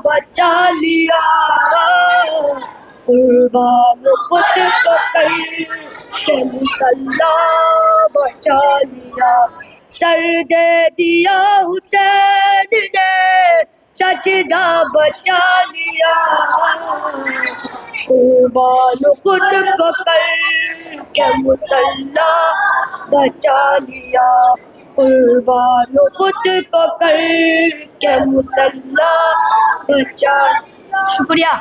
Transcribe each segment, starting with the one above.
بچا لیا، قربان خود کو کر کے مسلح بچا لیا، سر دے دیا حسین نے سجدہ بچا لیا، قربان خود کو کر کے مسلح بچا لیا، قربان خود کو کر کے مسلح بچا۔ شکریہ۔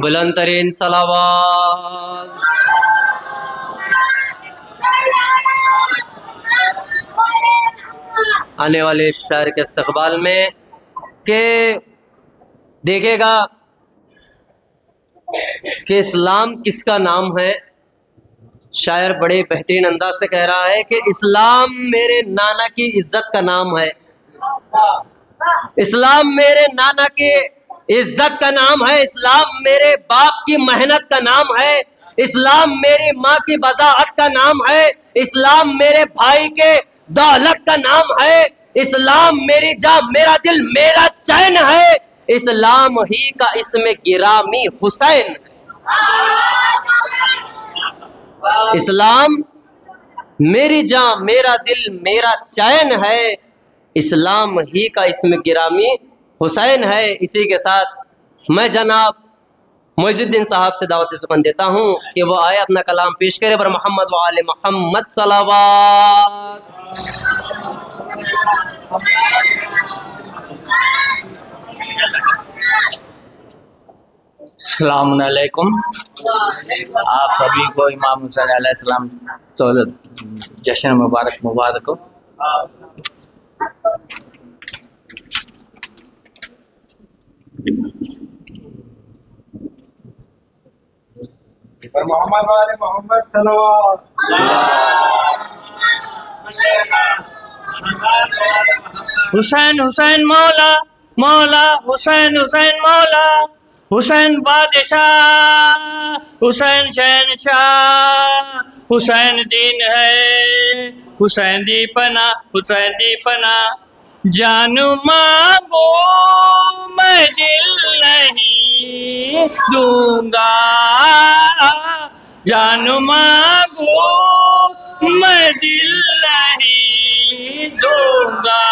بلند ترین صلوات۔ آنے والے شاعر کے استقبال میں کہ دیکھے گا کہ اسلام کس کا نام ہے۔ شاعر بڑے بہترین انداز سے کہہ رہا ہے کہ اسلام میرے نانا کی عزت کا نام ہے، اسلام میرے نانا کی عزت کا نام ہے، اسلام میرے باپ کی محنت کا نام ہے، اسلام میری ماں کی بضاعت کا نام ہے، اسلام میرے بھائی کے دولت کا نام ہے، اسلام میری جان میرا دل میرا چین ہے، اسلام ہی کا اسم گرامی حسین ہے۔ اسلام میری جان میرا دل میرا چین ہے، اسلام ہی کا اسم گرامی حسین ہے۔ اسی کے ساتھ میں جناب معز الدین صاحب سے دعوت سخن دیتا ہوں کہ وہ آئے اپنا کلام پیش کرے بر محمد و آل محمد صلوات۔ السلام علیکم۔ آپ سبھی کو امام حسین علیہ السلام جشن مبارک ہو۔ محمد والے محمد صلوات۔ حسین حسین مولا مولا، حسین حسین مولا، حسین بادشاہ، حسین شہنشاہ، حسین دین ہے، حسین دی پناہ، حسین دی پناہ، جان مانگو میں دل نہیں دوں گا، جان مانگو میں دل نہیں دوں گا،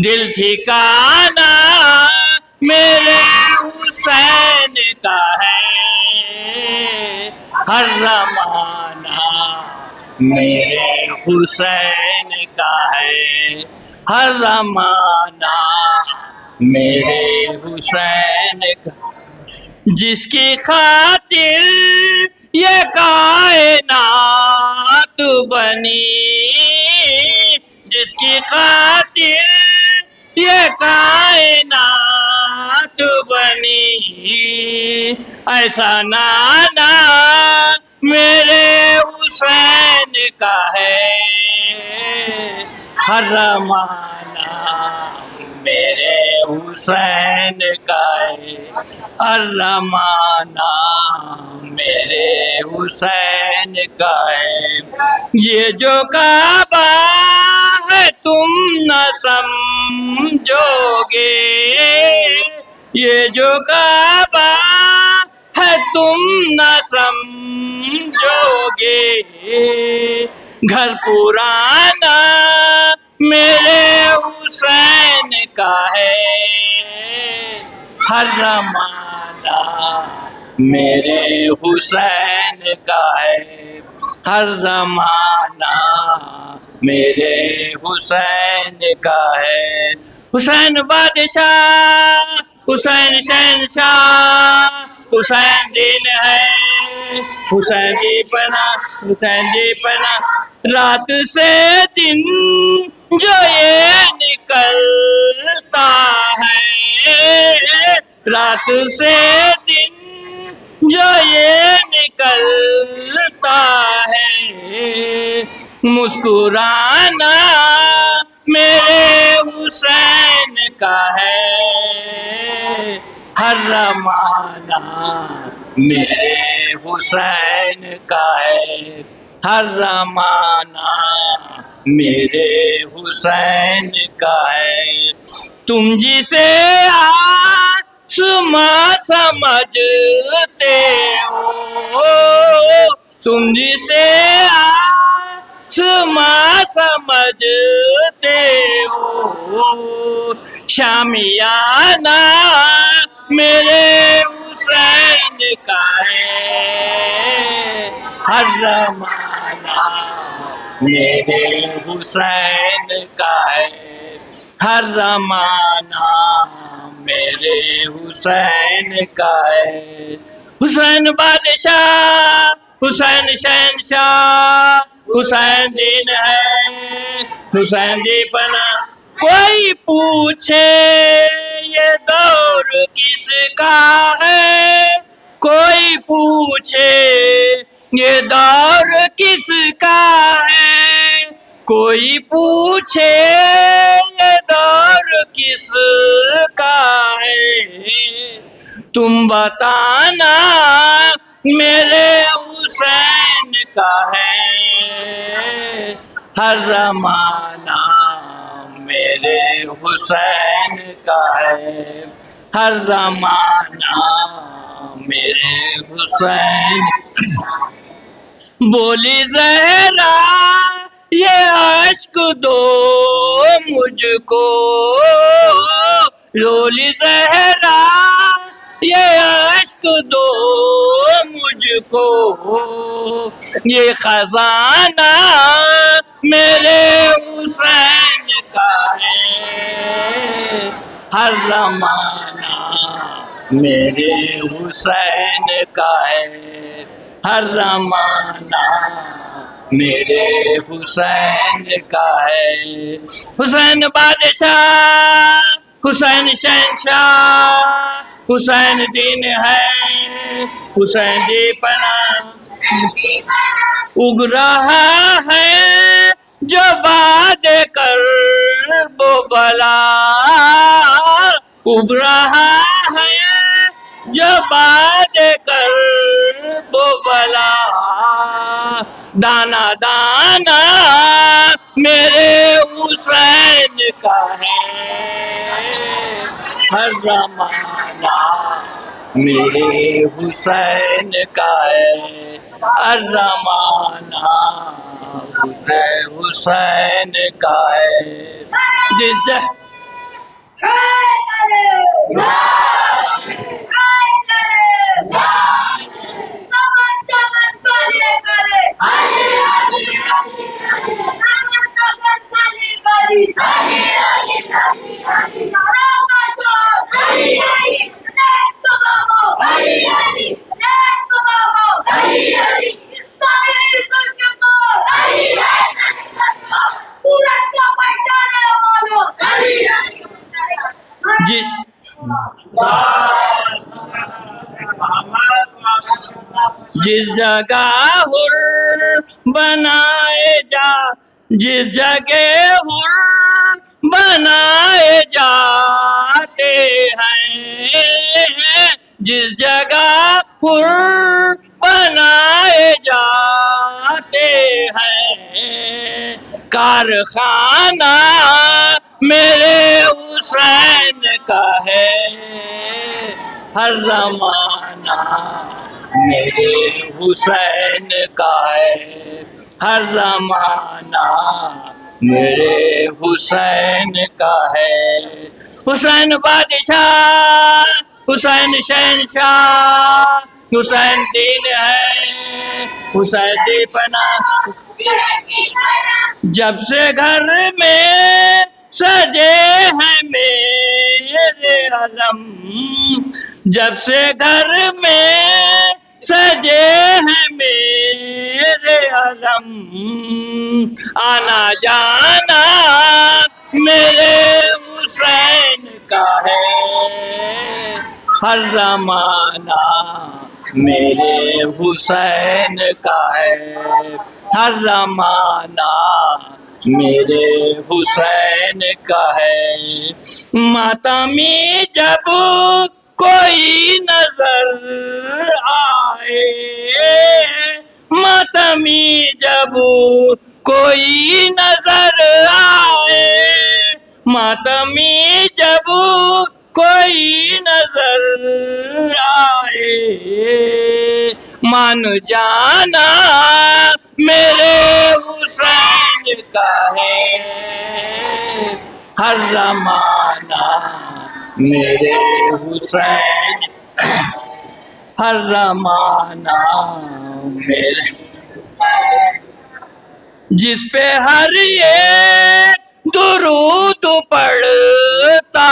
دل ٹھکانا میرے حسین کا ہے، ہر زمانہ میرے حسین کا ہے، ہر زمانہ میرے حسین کا، جس کی خاطر یہ کائنات بنی، جس کی خاطر یہ کائنات بنی، ایسا نانا میرے حسین کا ہے، ہر زمانہ میرے حسین کا ہے، ہر زمانہ میرے حسین کا ہے، یہ جو کعبہ ہے تم نہ سمجھو گے، یہ جو کعبہ ہے تم نہ سمجھو گے، گھر پرانا میرے حسین کا ہے، ہر زمانہ میرے حسین کا ہے، ہر زمانہ میرے حسین کا ہے، حسین بادشاہ، حسین شہنشاہ، حسین دین ہے، حسین دی پناہ، حسین دی پناہ، رات سے دن جو یہ نکلتا ہے، رات سے دن جو یہ نکلتا ہے، مسکرانا میرے حسین کا ہے، ہر زمانہ میرے حسین کا ہے، ہر زمانہ میرے حسین کا ہے، تم جسے آسماں سمجھتے ہو، تم جسے آسماں سمجھتے ہو، شامیانہ میرے حسین کا ہے، ہر زمانہ میرے حسین کا ہے، ہر زمانہ میرے حسین کا ہے، حسین بادشاہ، حسین شہنشاہ، حسین دین ہے، حسین دی پناہ، کوئی پوچھے یہ دور کس کا ہے، کوئی پوچھے یہ دور کس کا ہے، کوئی پوچھے یہ دور کس کا ہے، تم بتانا میرے حسین کا ہے، ہر زمانہ میرے حسین کا ہے، ہر زمانہ میرے حسین، بولی زہرا یہ عشق دو مجھ کو، بولی زہرا یہ عشق دو مجھ کو، یہ خزانہ میرے حسین کا ہے، ہر زمانہ میرے حسین کا ہے، ہر زمانہ میرے حسین کا ہے، حسین بادشاہ، حسین شہنشاہ، حسین دین ہے، حسین دی پناہ، اگ رہا ہے جو باد کرب و بلا، اگ رہا ہے جو باد کرب و بلا، دانا دانا میرے حسین کا ہے، ہر زمانہ میرے حسین کا ہے، ہر زمانہ میرے حسین کا ہے، جس جس جگہ حر بنائے جا، جس جگہ حر بنائے جاتے ہیں، جس جگہ حر بنائے جاتے ہیں، کارخانہ میرے حسین کا ہے، ہر زمانہ میرے حسین کا ہے، ہر زمانہ میرے حسین کا ہے، حسین بادشاہ، حسین شہنشاہ، حسین دین ہے، حسین دی پناہ، جب سے گھر میں سجے ہیں میرے علم، جب سے گھر میں سجے ہیں میرے علم، آنا جانا میرے حسین کا ہے، ہر زمانہ میرے حسین کا ہے، ہر زمانہ میرے حسین کا ہے، ماتمی جب کوئی نظر آئے، ماتمی جب کوئی نظر آئے، ماتمی جب کوئی نظر آئے، مان جانا میرے حسین کا ہے ہر زمانہ، میرے حسین ہر زمانہ میرے، جس پہ ہر ایک درود پڑھتا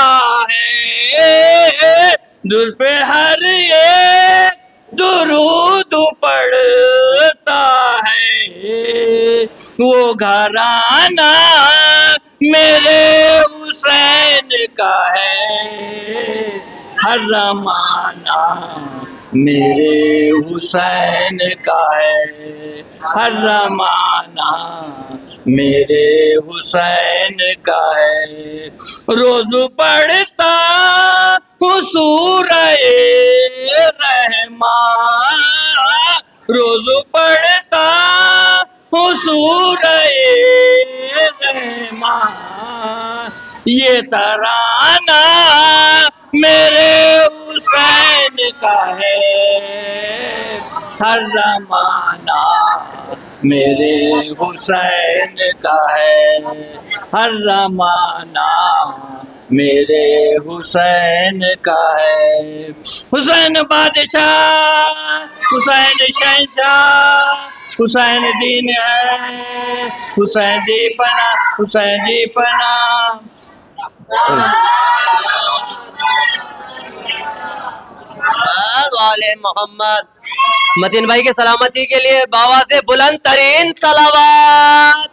ہے، جس پہ ہر ایک درود پڑھتا ہے، وہ گھرانہ میرے حسین کا ہے ہر زمانہ، میرے حسین کا ہے ہر زمانہ، میرے حسین کا ہے۔ روز پڑھتا ہوں سورہ رحمان، روز پڑھتا ہوں سورہ رحمان، یہ ترانہ میرے حسین کا ہے ہر زمانہ، میرے حسین کا ہے ہر زمانہ، میرے حسین کا ہے۔ حسین بادشاہ، حسین شہنشاہ، حسین دین ہے، حسین دی پناہ، حسین دی پناہ۔ والے محمد متین بھائی کے سلامتی کے لیے بابا سے بلند ترین صلوات۔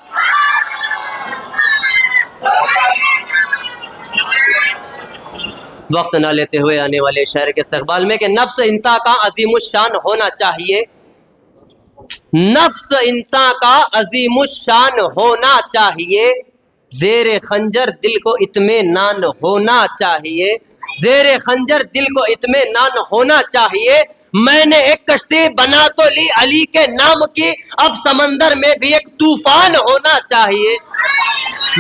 وقت نہ لیتے ہوئے آنے والے شہر کے استقبال میں کہ نفس انسان کا عظیم الشان ہونا چاہیے، نفس انسان کا عظیم الشان ہونا چاہیے، زیر خنجر دل کو اطمینان ہونا چاہیے، زیر خنجر دل کو اطمینان ہونا چاہیے۔ میں نے ایک کشتی بنا تو لی علی کے نام کی، اب سمندر میں بھی ایک طوفان ہونا چاہیے۔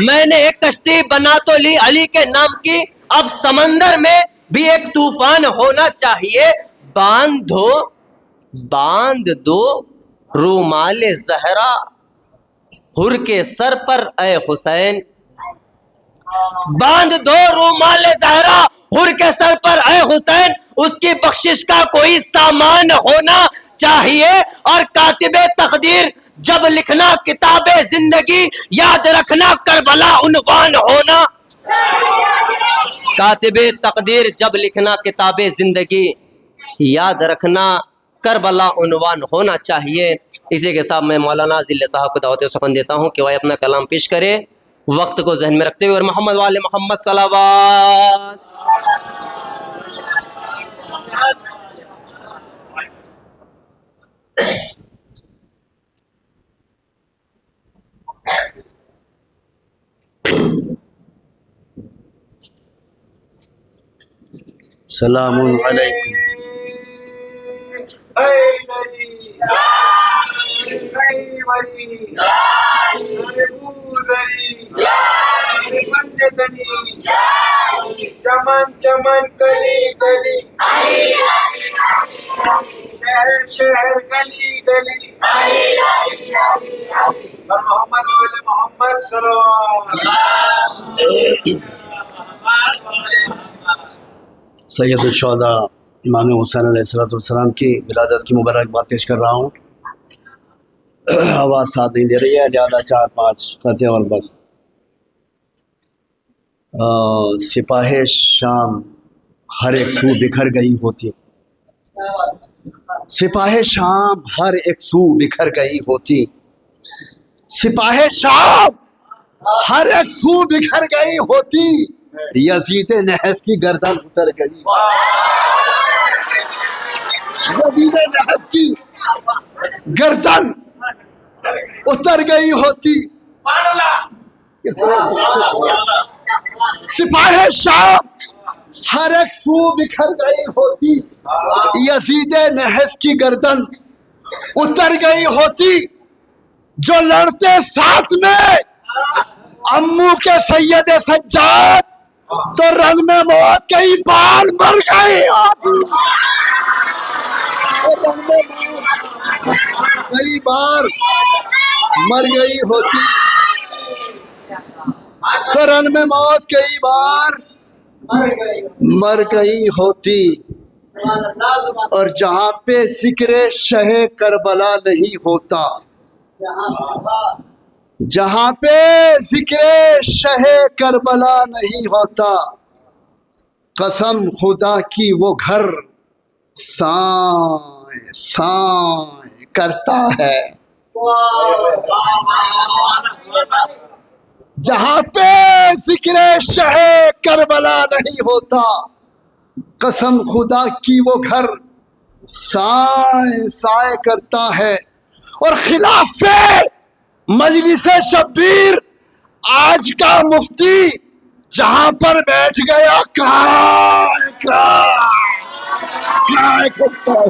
میں نے ایک کشتی بنا تو لی علی کے نام کی، اب سمندر میں بھی ایک طوفان ہونا چاہیے۔ باندھ دو رومال زہرا حر کے سر پر اے حسین، باندھ دو رومال زہرا حر کے سر پر اے حسین، اس کی بخشش کا کوئی سامان ہونا چاہیے، اور کاتب تقدیر جب لکھنا کتاب زندگی یاد رکھنا کربلا عنوان ہونا، کاتب تقدیر جب لکھنا کتاب زندگی یاد رکھنا کربلا عنوان ہونا چاہیے۔ اسی کے ساتھ میں مولانا ذل صاحب کو دعوت سخن دیتا ہوں کہ وہ اپنا کلام پیش کرے، وقت کو ذہن میں رکھتے ہوئے، اور محمد والے محمد صلوات۔ سلام علیکم۔ چمن چمن کلی کلی، شہر شہر گلی گلی، اور محمد وال محمد صلوات۔ سید الشہداء امام حسین علیہ السلام کی ولادت کی مبارکباد پیش کر رہا ہوں۔ آواز ساتھ نہیں دے رہی ہے، لہٰذا 4-5 کرتے ہیں اور بس۔ سپاہ شام ہر ایک سو بکھر گئی ہوتی، سپاہ شام ہر ایک سو بکھر گئی ہوتی، سپاہ شام ہر ایک سو بکھر گئی ہوتی، یزید نحس کی گردن اتر گئی، یزید نحس کی گردن اتر گئی ہوتی۔ سپاہ شام ہر ایک سو بکھر گئی ہوتی، یزید نحس کی گردن اتر گئی ہوتی، جو لڑتے ساتھ میں امو کے سید سجاد تو رنگ میں موت کئی بار مر گئی ہوتی، رنگ میں موت کئی بار مر گئی ہوتی، تو رن میں موت کئی بار مر گئی ہوتی۔ اور جہاں پہ ذکر شہ کربلا نہیں ہوتا، جہاں پہ ذکر شہ کربلا نہیں ہوتا، قسم خدا کی وہ گھر سائیں سائیں کرتا ہے۔ جہاں پہ ذکر شہ کربلا نہیں ہوتا، قسم خدا کی وہ گھر سائیں سائیں کرتا ہے۔ اور خلاف سے مجلس شبیر آج کا مفتی جہاں پر بیٹھ گیا کائیں کرتا ہے۔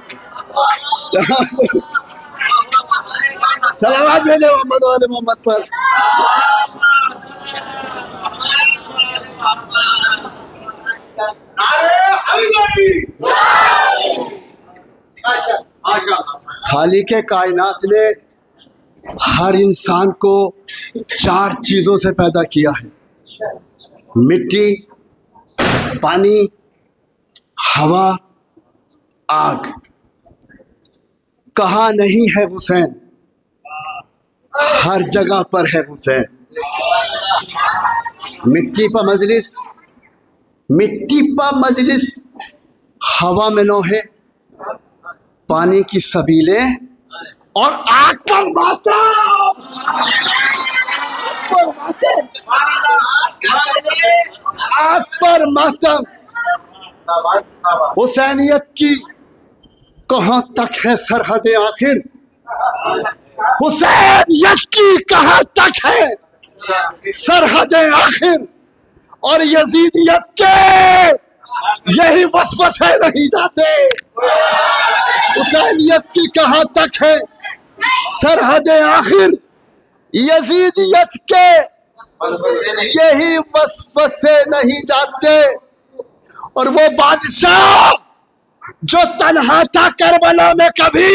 سلامات بھیجے محمد والے محمد پر۔ خالق کائنات نے ہر انسان کو 4 چیزوں سے پیدا کیا ہے، مٹی، پانی، ہوا، آگ۔ کہاں نہیں ہے حسین؟ ہر جگہ پر ہے حسین۔ مٹی پا مجلس، مٹی پا مجلس، ہوا میں لوہے، پانی کی سبیلیں اور آگ پر ماتم، آگ پر ماتم۔ حسینیت کی کہاں تک ہے سرحد آخر؟ حسینیت کی کہاں تک ہے سرحد آخر؟ اور یزیدیت کے یہی وسوسے نہیں جاتے۔ حسینیت کی کہاں تک ہے سرحد آخر؟ یزیدیت کے یہی وسوسے نہیں جاتے۔ اور وہ بادشاہ جو تنہا تھا کربلا میں کبھی،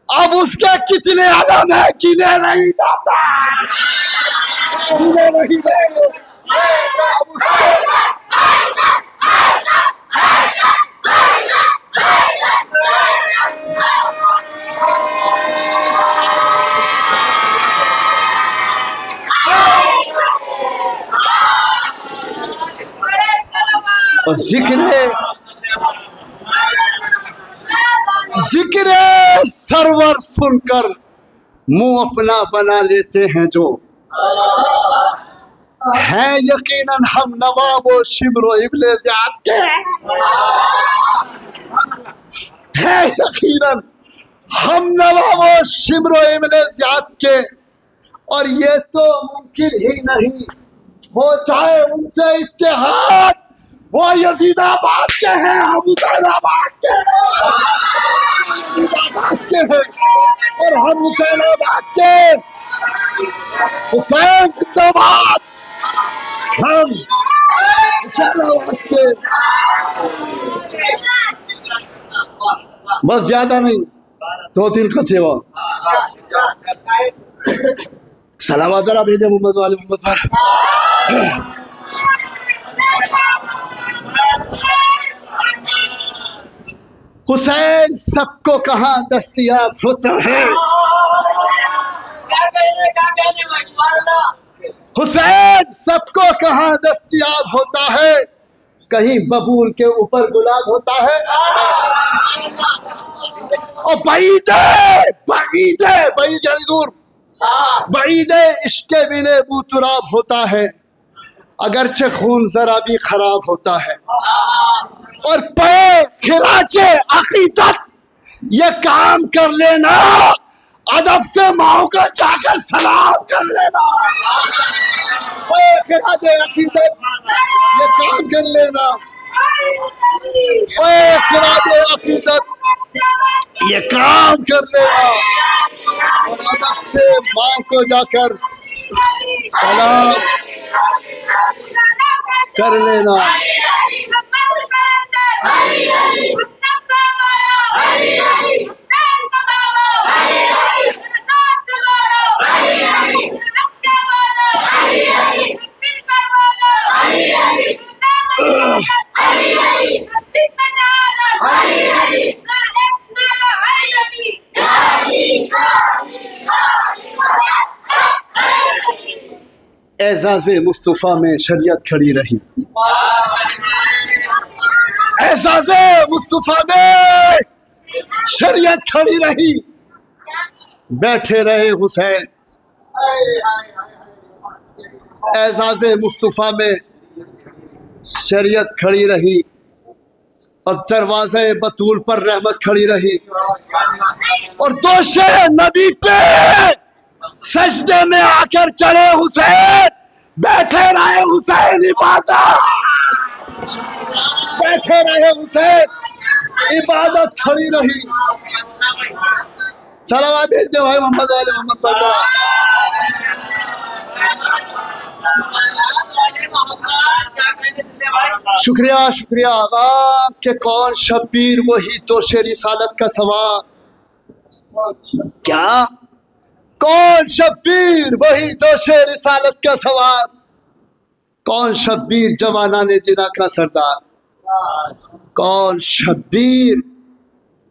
اب اس کے کتنے علم ہے گنے نہیں جاتا، گنے نہیں جاتے۔ ذکر سرور سن کر منہ اپنا بنا لیتے ہیں جو ہے، یقیناً ہم نواب و شبر و ابل زیاد کے ہے، یقیناً ہم نواب و شبر و ابل زیاد کے۔ اور یہ تو ممکن ہی نہیں ہو جائے ان سے اتحاد، وہ یزید آباد کے ہیں، ہم حسین آباد کے ہیں، اور ہم حسین آباد کے۔ حسین زندہ باد، ہم حسین آباد کے۔ بس زیادہ نہیں، 2-3 خطے وہ سلامات ذرا بھیجے محمد والے محمد پر۔ حسین سب کو کہاں دستیاب ہوتا ہے؟ حسین سب کو کہاں دستیاب ہوتا ہے؟ کہیں ببول کے اوپر گلاب ہوتا ہے، اور بعید یعنی دور، بعید عشق بن ابو تراب ہوتا ہے، اگرچہ خون ذرا بھی خراب ہوتا ہے۔ اور پے خراج عقیدت یہ کام کر لینا، ادب سے ماؤں کو جا کر سلام کر لینا، پے خراج عقیدت یہ کام کر لینا، اے خراج عقیدت یہ کام کر لینا اور ادب سے ماں کو جا کر سلام کر لینا. اعزاز مصطفیٰ میں شریعت کھڑی رہی. اعزاز مصطفیٰ میں شریعت کھڑی رہی. بیٹھے رہے حسین. اعزاز مصطفیٰ میں شریعت کھڑی رہی اور دروازے بطول پر رحمت کھڑی رہی اور دوشے نبی پہ سجدے میں آ کر چڑھے حسین. بیٹھے رہے حسین عبادت. بیٹھے رہے حسین عبادت کھڑی رہی. صلوات بھیجتے بھائی محمد والے محمد بابا. شکریہ شکریہ آقا کہ کون شبیر وہی تو رسالت کا سوار. کیا کون شبیر وہی تو رسالت کا سوار. کون شبیر جوانان جنا کا سردار. کون شبیر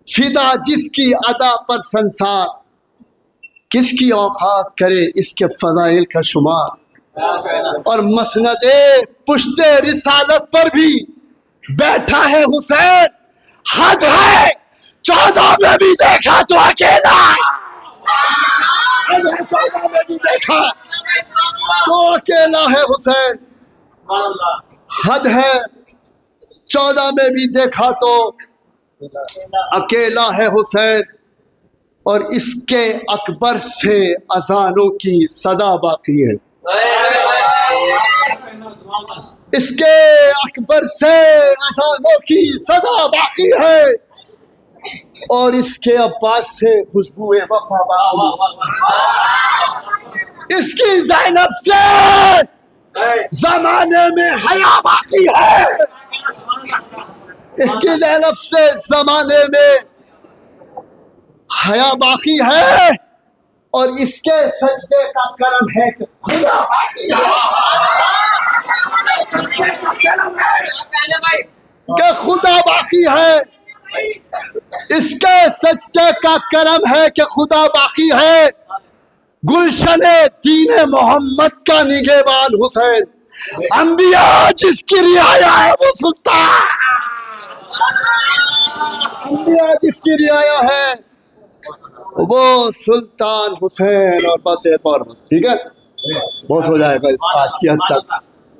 فدا جس کی ادا پر سنسار. کس کی اوقات کرے اس کے فضائل کا شمار. اور مسند پشت رسالت پر بھی بیٹھا ہے حسین. حد ہے 14 میں بھی دیکھا تو اکیلا. حد ہے 14 میں بھی دیکھا تو اکیلا ہے حسین. حد ہے 14 میں بھی دیکھا تو اکیلا ہے حسین. اور اس کے اکبر سے اذانوں کی صدا باقی ہے. اس کے اکبر سے اذانوں کی صدا باقی ہے اور اس کے عباس سے خوشبو وفا باقی ہے. اس کی زینب سے زمانے میں حیا باقی ہے. اس کی زینب سے زمانے میں حیا باقی ہے اور اس کے سجدے کا کرم ہے کہ خدا باقی ہے. کہ خدا باقی ہے. اس کے سجدے کا کرم ہے کہ خدا باقی ہے. گلشن دین محمد کا نگہبان حسین. انبیاء جس کی رعایا ہے وہ سلطان. انبیاء جس کی رعایا ہے وہ سلطان حسین. اور بس ایک اور بس ٹھیک ہے بہت ہو جائے گا اس بات کی حد تک.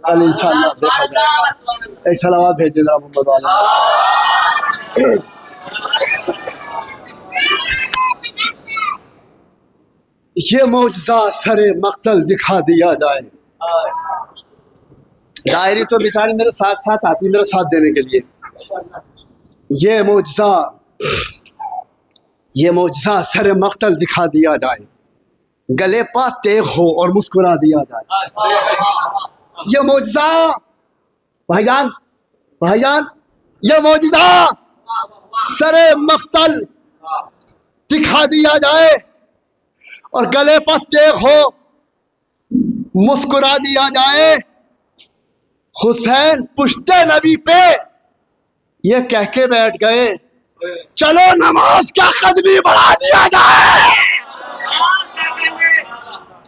کل انشاءاللہ دیکھا جائے گا. ایک صلوات بھیج دینا محمد والا. یہ معجزہ سر مقتل دکھا دیا جائے. ڈائری تو بیچاری میرے ساتھ ساتھ آتی میرے ساتھ دینے کے لیے. یہ معجزہ سر مقتل دکھا دیا جائے. گلے پا تیغ ہو اور مسکرا دیا جائے. یہ معجزہ بھائی جان یہ معجزہ سر مقتل دکھا دیا جائے اور گلے پا تیغ ہو مسکرا دیا جائے. حسین پشت نبی پہ یہ کہہ کے بیٹھ گئے چلو نماز کا قد بھی بڑھا دیا جائے.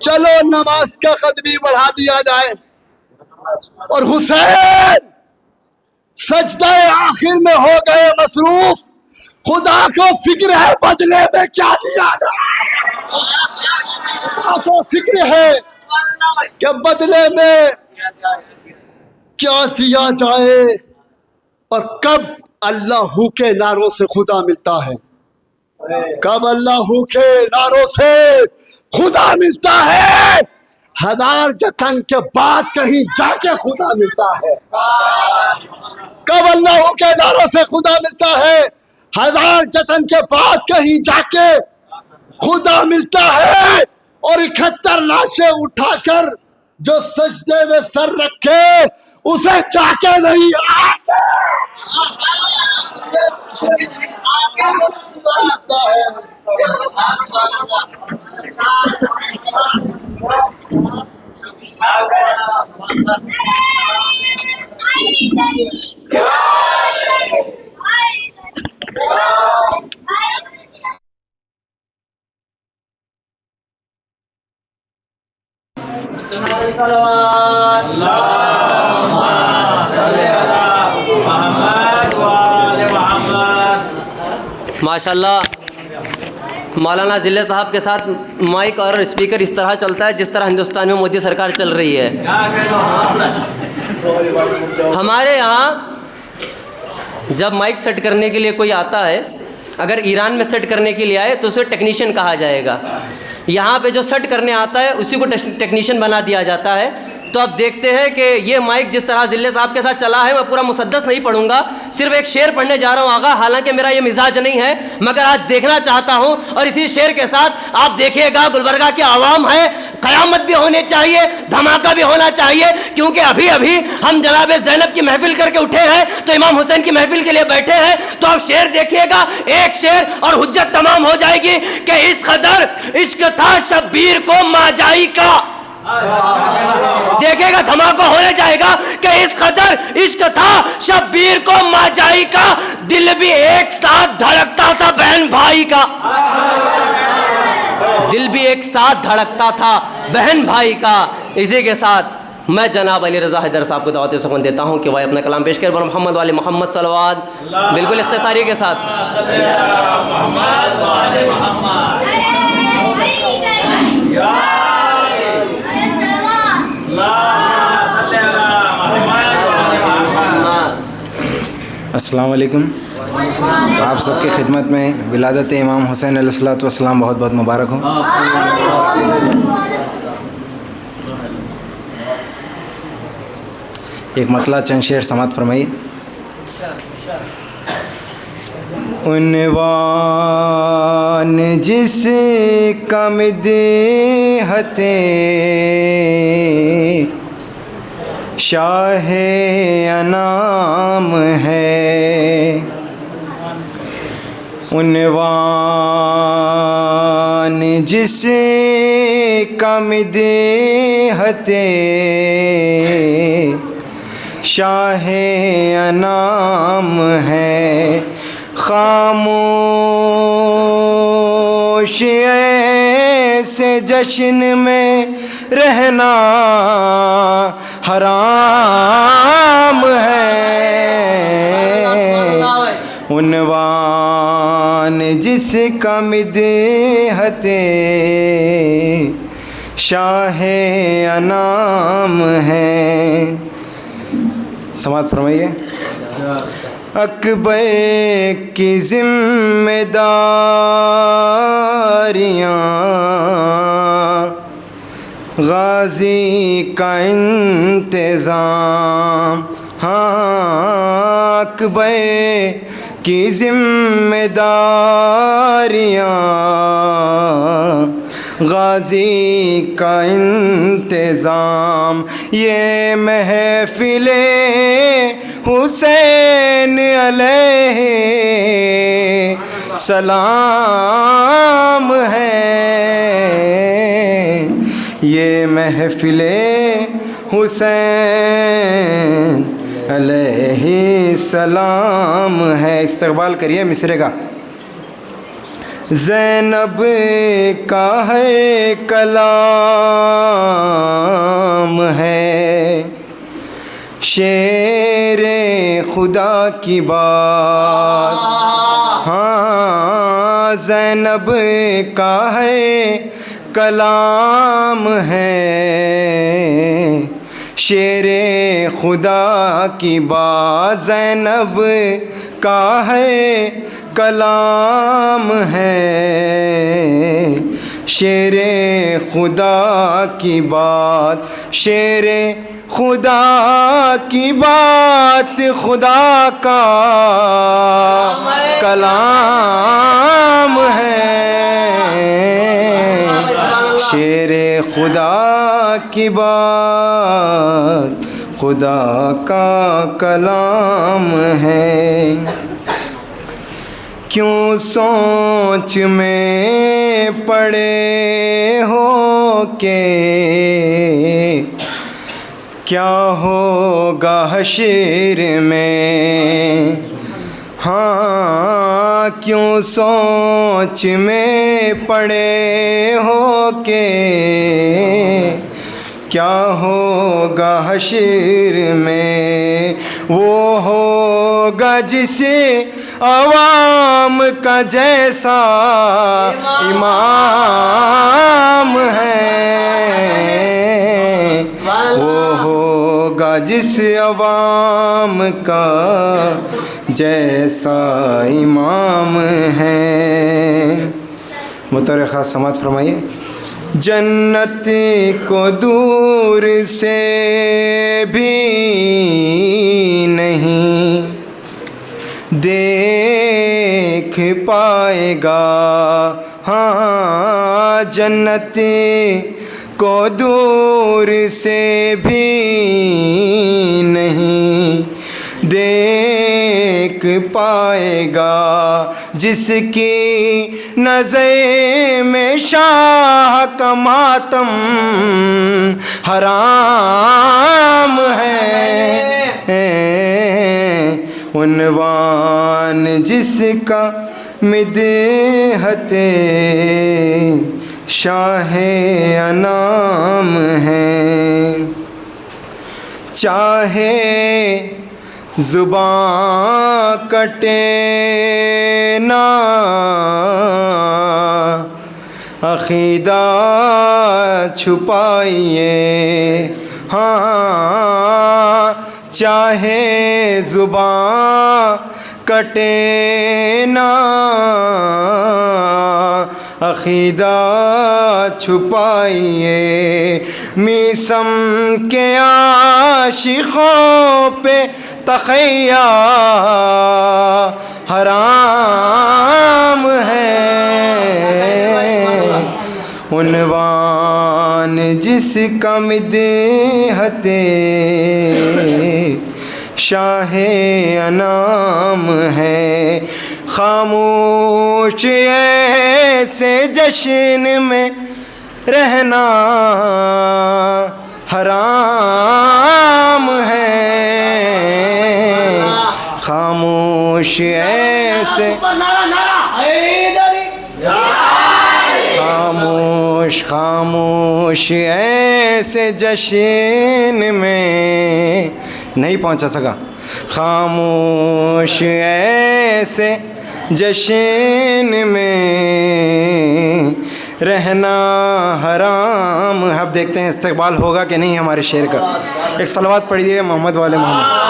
چلو نماز کا قد بھی بڑھا دیا جائے. اور حسین سجدہ آخر میں ہو گئے مصروف. خدا کو فکر ہے بدلے میں کیا دیا جائے. خدا کو فکر ہے کہ بدلے میں کیا دیا جائے. اور کب اللہ کے نعروں سے خدا ملتا ہے. کب اللہ کے نعروں سے خدا ملتا ہے. 1000 جتن کے بعد کہیں جا کے خدا ملتا ہے. کب اللہ کے اداروں سے خدا ملتا ہے؟ 1000 جتن کے بعد کہیں جا کے خدا ملتا ہے، اور 71 لاشیں اٹھا کر جو سجدے میں سر رکھے اسے جا کے نہیں آتے خدا ملتا ہے۔ ماشاءاللہ مولانا ضلع صاحب کے ساتھ مائک اور اسپیکر اس طرح چلتا ہے جس طرح ہندوستان میں مودی سرکار چل رہی ہے۔ ہمارے یہاں جب مائک سیٹ کرنے کے لیے کوئی آتا ہے، اگر ایران میں سیٹ کرنے کے لیے آئے تو اسے ٹیکنیشین کہا جائے گا، یہاں پہ جو سیٹ کرنے آتا ہے اسی کو ٹیکنیشین بنا دیا جاتا ہے۔ تو اب دیکھتے ہیں کہ یہ مائک جس طرح ضلع صاحب کے ساتھ چلا ہے، میں پورا مسدس نہیں پڑھوں گا، صرف ایک شعر پڑھنے جا رہا ہوں آقا، حالانکہ میرا یہ مزاج نہیں ہے مگر آج دیکھنا چاہتا ہوں، اور اسی شعر کے ساتھ آپ دیکھیے گا گلبرگہ کے عوام ہے، قیامت بھی ہونے چاہیے، دھماکہ بھی ہونا چاہیے، کیونکہ ابھی ابھی ہم جناب زینب کی محفل کر کے اٹھے ہیں تو امام حسین کی محفل کے لیے بیٹھے ہیں۔ تو آپ شعر دیکھیے گا، ایک شعر اور حجت تمام ہو جائے گی کہ اس قدر عشق تھا شبیر کو ماجائی کا، دیکھے گا دھماکہ ہونے جائے گا کہ اس قدر عشق تھا شبیر کو ماجائی کا، دل بھی ایک ساتھ دھڑکتا تھا بہن بھائی کا، دل بھی ایک ساتھ دھڑکتا تھا بہن بھائی کا۔ اسی کے ساتھ میں جناب علی رضا حیدر صاحب کو دعوت سخن دیتا ہوں کہ وہ اپنا کلام پیش کریں، محمد والے محمد صلوات بالکل اختصاری کے ساتھ۔ السلام علیکم، آپ سب کی خدمت میں ولادت امام حسین علیہ الصلوۃ والسلام بہت بہت مبارک ہو۔ ایک مطلع چند شعر سماعت فرمائیے۔ عنوان جس کا مدحت شاہ انام ہے، عنوان جس کا مدحت شاہ انام ہے، خاموش ایسے جشن میں رہنا حرام ہے، عنوان جس کا مدحت شاہ انام ہے۔ سماعت فرمائیے۔ اکبر کی ذمہ داریاں غازی کا انتظام، ہاں اکبر کی ذمہ داریاں غازی کا انتظام، یہ محفل حسین علیہ السلام ہے، یہ محفل حسین علیہ السلام ہے۔ استقبال کریے مصرے کا۔ زینب کا ہے کلام ہے، شیر خدا کی بات، ہاں زینب کا ہے کلام ہے، شیر خدا کی بات، زینب کا ہے کلام ہے، شیر خدا کی بات، شیر خدا کی بات خدا کا کلام ہے، شعر خدا کی بات خدا کا کلام ہے۔ کیوں سوچ میں پڑے ہو کہ کیا ہوگا حشر میں؟ ہاں کیوں سوچ میں پڑے ہو کہ کیا ہوگا حشر میں؟ وہ ہوگا جسے عوام کا جیسا امام ہے، وہ ہوگا جس عوام کا جیسا امام ہے۔ بطور خاص سماعت فرمائیے۔ جنت کو دور سے بھی نہیں دیکھ پائے گا، ہاں جنت کو دور سے بھی نہیں دیکھ پائے گا، جس کی نظر میں شاہ کا ماتم حرام ہے، عنوان جس کا مدحت شاہ انام ہے۔ چاہے زباں کٹے نہ عقیدہ چھپائیے، ہاں چاہے زباں کٹے نہ عقیدہ چھپائیے، میسم کے عاشقوں پہ تقیہ حرام ہے، عنوان جس کا مدحت شاہ انام ہے۔ خاموش ایسے جشن میں رہنا حرام ہے، خاموش ایسے خاموش ایسے جشن میں نہیں پہنچا سکا، خاموش ایسے جشن میں رہنا حرام۔ اب دیکھتے ہیں استقبال ہوگا کہ نہیں ہمارے شعر کا۔ ایک صلوات پڑھیے محمد والے محمد۔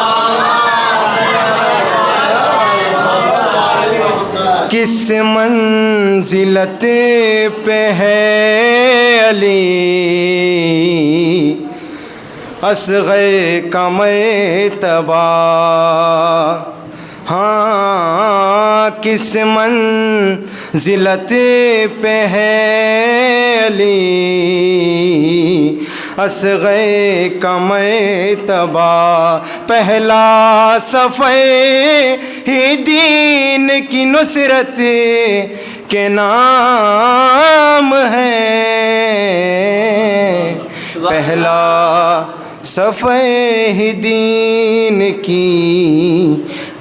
کس منزلت پہ ہے علی اصغر کا مرتبہ، ہاں کس منزلت پہ ہے علی اصغر کا مرتبہ، پہلا صفحہ ہی دین کی نصرت کے نام ہے، پہلا صفحہ ہی دین کی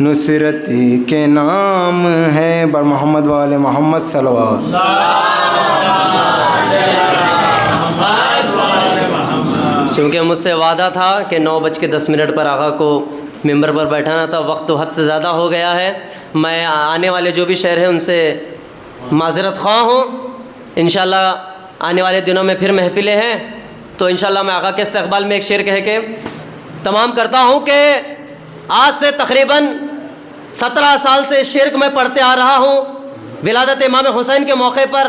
نصرت کے نام ہے۔ بر محمد والے محمد صلوات۔ چونکہ مجھ سے وعدہ تھا کہ 9:10 پر آقا کو ممبر پر بیٹھانا تھا، وقت تو حد سے زیادہ ہو گیا ہے۔ میں آنے والے جو بھی شعر ہیں ان سے معذرت خواہ ہوں۔ انشاءاللہ آنے والے دنوں میں پھر محفلیں ہیں، تو انشاءاللہ میں آقا کے استقبال میں ایک شعر کہہ کے تمام کرتا ہوں کہ آج سے تقریباً 17 سال سے شرک میں پڑھتے آ رہا ہوں۔ ولادت امام حسین کے موقع پر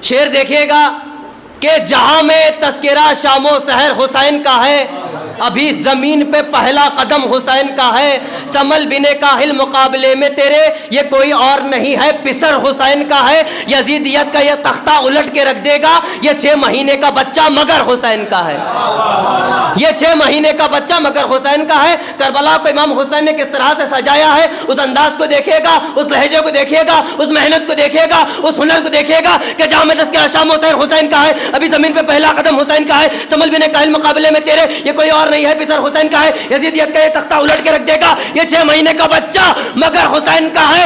شعر دیکھیے گا کہ جہاں میں تذکرہ شام و سحر حسین کا ہے، ابھی زمین پہ پہلا قدم حسین کا ہے، سمل بن کاہل مقابلے میں تیرے یہ کوئی اور نہیں ہے، پسر حسین کا ہے، یزیدیت کا یہ تختہ الٹ کے رکھ دے گا، یہ 6 مہینے کا بچہ مگر حسین کا ہے، یہ 6 مہینے کا بچہ مگر حسین کا ہے۔ کربلا کو امام حسین نے کس طرح سے سجایا ہے، اس انداز کو دیکھے گا، اس لہجے کو دیکھے گا، اس محنت کو دیکھے گا، اس ہنر کو دیکھے گا کہ جہاں میں تذکرہ شام حسین حسین کا ہے، ابھی زمین پہ پہلا قدم حسین کا ہے، سمل بن کاہل مقابلے میں تیرے یہ کوئی اور نہیں ہے، پسر حسین کا ہے، یزیدیت کا یہ تختہ الٹ کے رکھ دے گا، یہ 6 مہینے کا بچہ مگر حسین کا ہے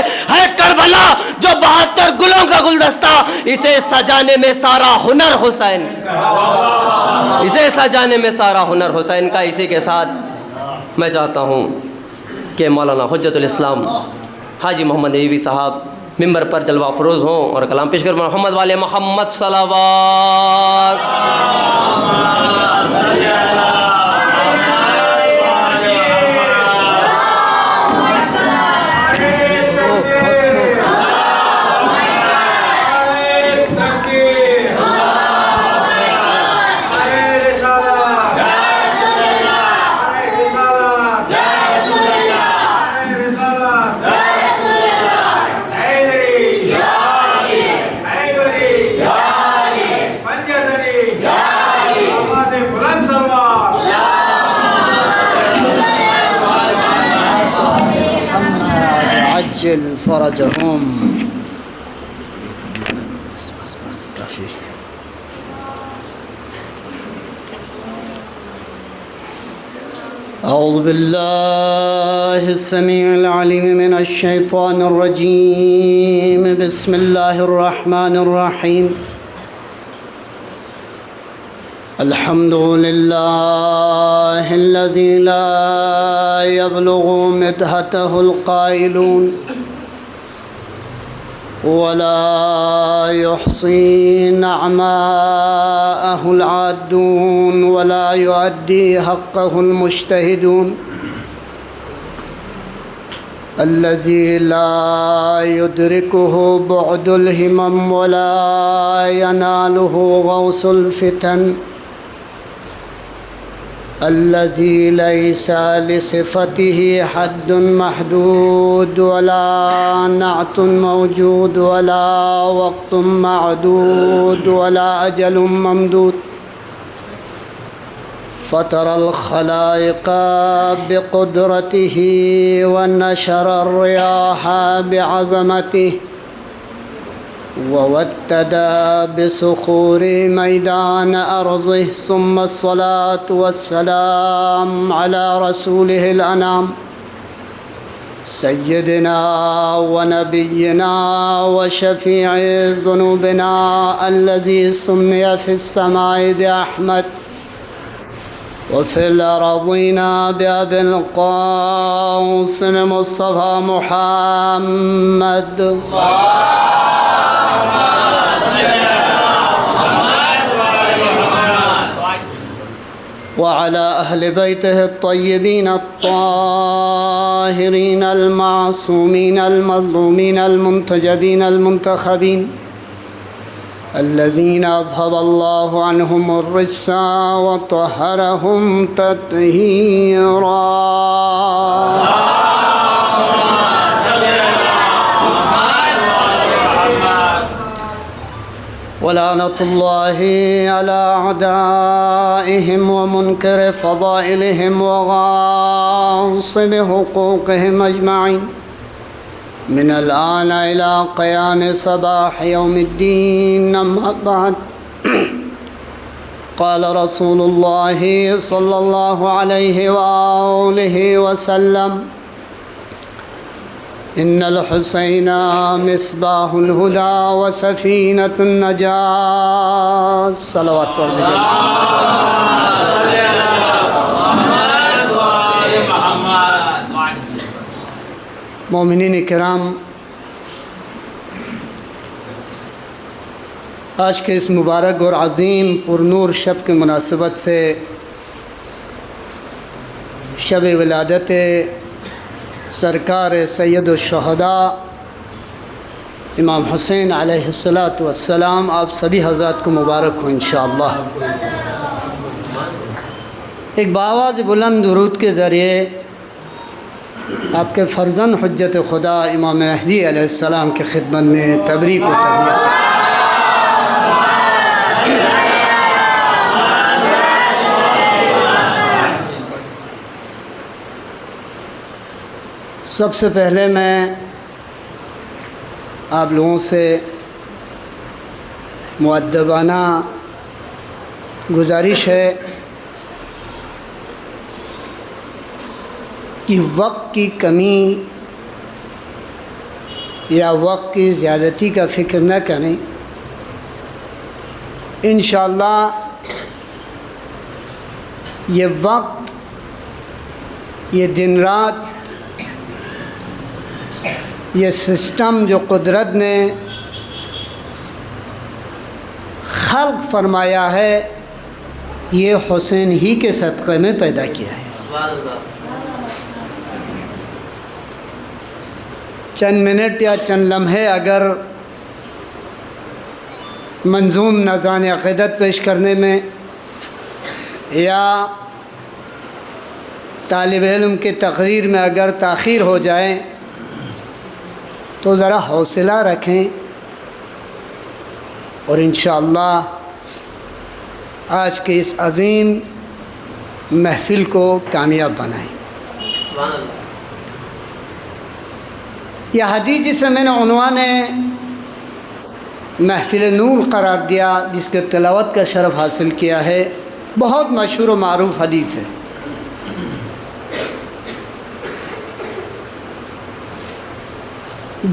کربلا جو 72 گلوں کا گلدستہ، اسے سجانے میں سارا ہنر حسین، اسے سجانے میں سارا ہنر حسین کا۔ اسی کے ساتھ میں چاہتا ہوں کہ مولانا حجت الاسلام حاجی محمد ایوبی صاحب ممبر پر جلوہ افروز ہوں اور کلام پیش کر محمد والے محمد صلوات۔ عجل فرجهم بس کافی۔ أعوذ بالله السميع العليم من الشيطان الرجيم، بسم الله الرحمن الرحيم، الحمد لله الذي لا يبلغ مدحته القائلون ولا يحصي نعماءه العادون ولا يؤدي حقه المجتهدون، الذي لا يدركه بعد الهمم ولا يناله غوص الفتن، الذي ليس لصفته حد محدود ولا نعت موجود ولا وقت معدود ولا أجل ممدود، فطر الخلائق بقدرته ونشر الرياح بعظمته ووتد بصخور ميدان أرضه، ثم الصلاة والسلام على رسوله الأنام سيدنا ونبينا وشفيع ذنوبنا الذي سمي في السماء بأحمد وفي الأرضين بأبي القاسم مصطفى محمد وعلى أهل بيته الطيبين الطاهرين المعصومين المظلومين المنتجبين المنتخبين الذين أذهب الله عنهم الرجس وطهرهم تطهيرا. ولعنة الله على أعدائهم ومنكر فضائلهم وغاصب حقوقهم أجمعين من الآن إلى قيام صباح يوم الدين. أما بعد، قال رسول الله صلى الله عليه وآله وسلم: إن الحسين مصباح الهدى وسفينة النجاة. صلوات پڑھ دیجیے. مومنین کرام، آج کے اس مبارک اور عظیم پرنور شب کی مناسبت سے شب ولادت سرکار سید الشہداء امام حسین علیہ السلام آپ سبھی حضرات کو مبارک ہو انشاءاللہ. ایک بآواز بلند درود کے ذریعے آپ کے فرزند حجت خدا امام مہدی علیہ السلام کی خدمت میں تبریک و تہنیت۔ سب سے پہلے میں آپ لوگوں سے مؤدبانہ گزارش ہے کہ وقت کی کمی یا وقت کی زیادتی کا فکر نہ کریں۔ انشاءاللہ یہ وقت، یہ دن رات، یہ سسٹم جو قدرت نے خلق فرمایا ہے، یہ حسین ہی کے صدقے میں پیدا کیا ہے۔ چند منٹ یا چند لمحے اگر منظوم نذران عقیدت پیش کرنے میں یا طالب علم کی تقریر میں اگر تاخیر ہو جائے تو ذرا حوصلہ رکھیں اور انشاءاللہ آج کے اس عظیم محفل کو کامیاب بنائیں۔ یہ حدیث جسے میں نے عنوان محفل نور قرار دیا، جس کے تلاوت کا شرف حاصل کیا ہے، بہت مشہور و معروف حدیث ہے۔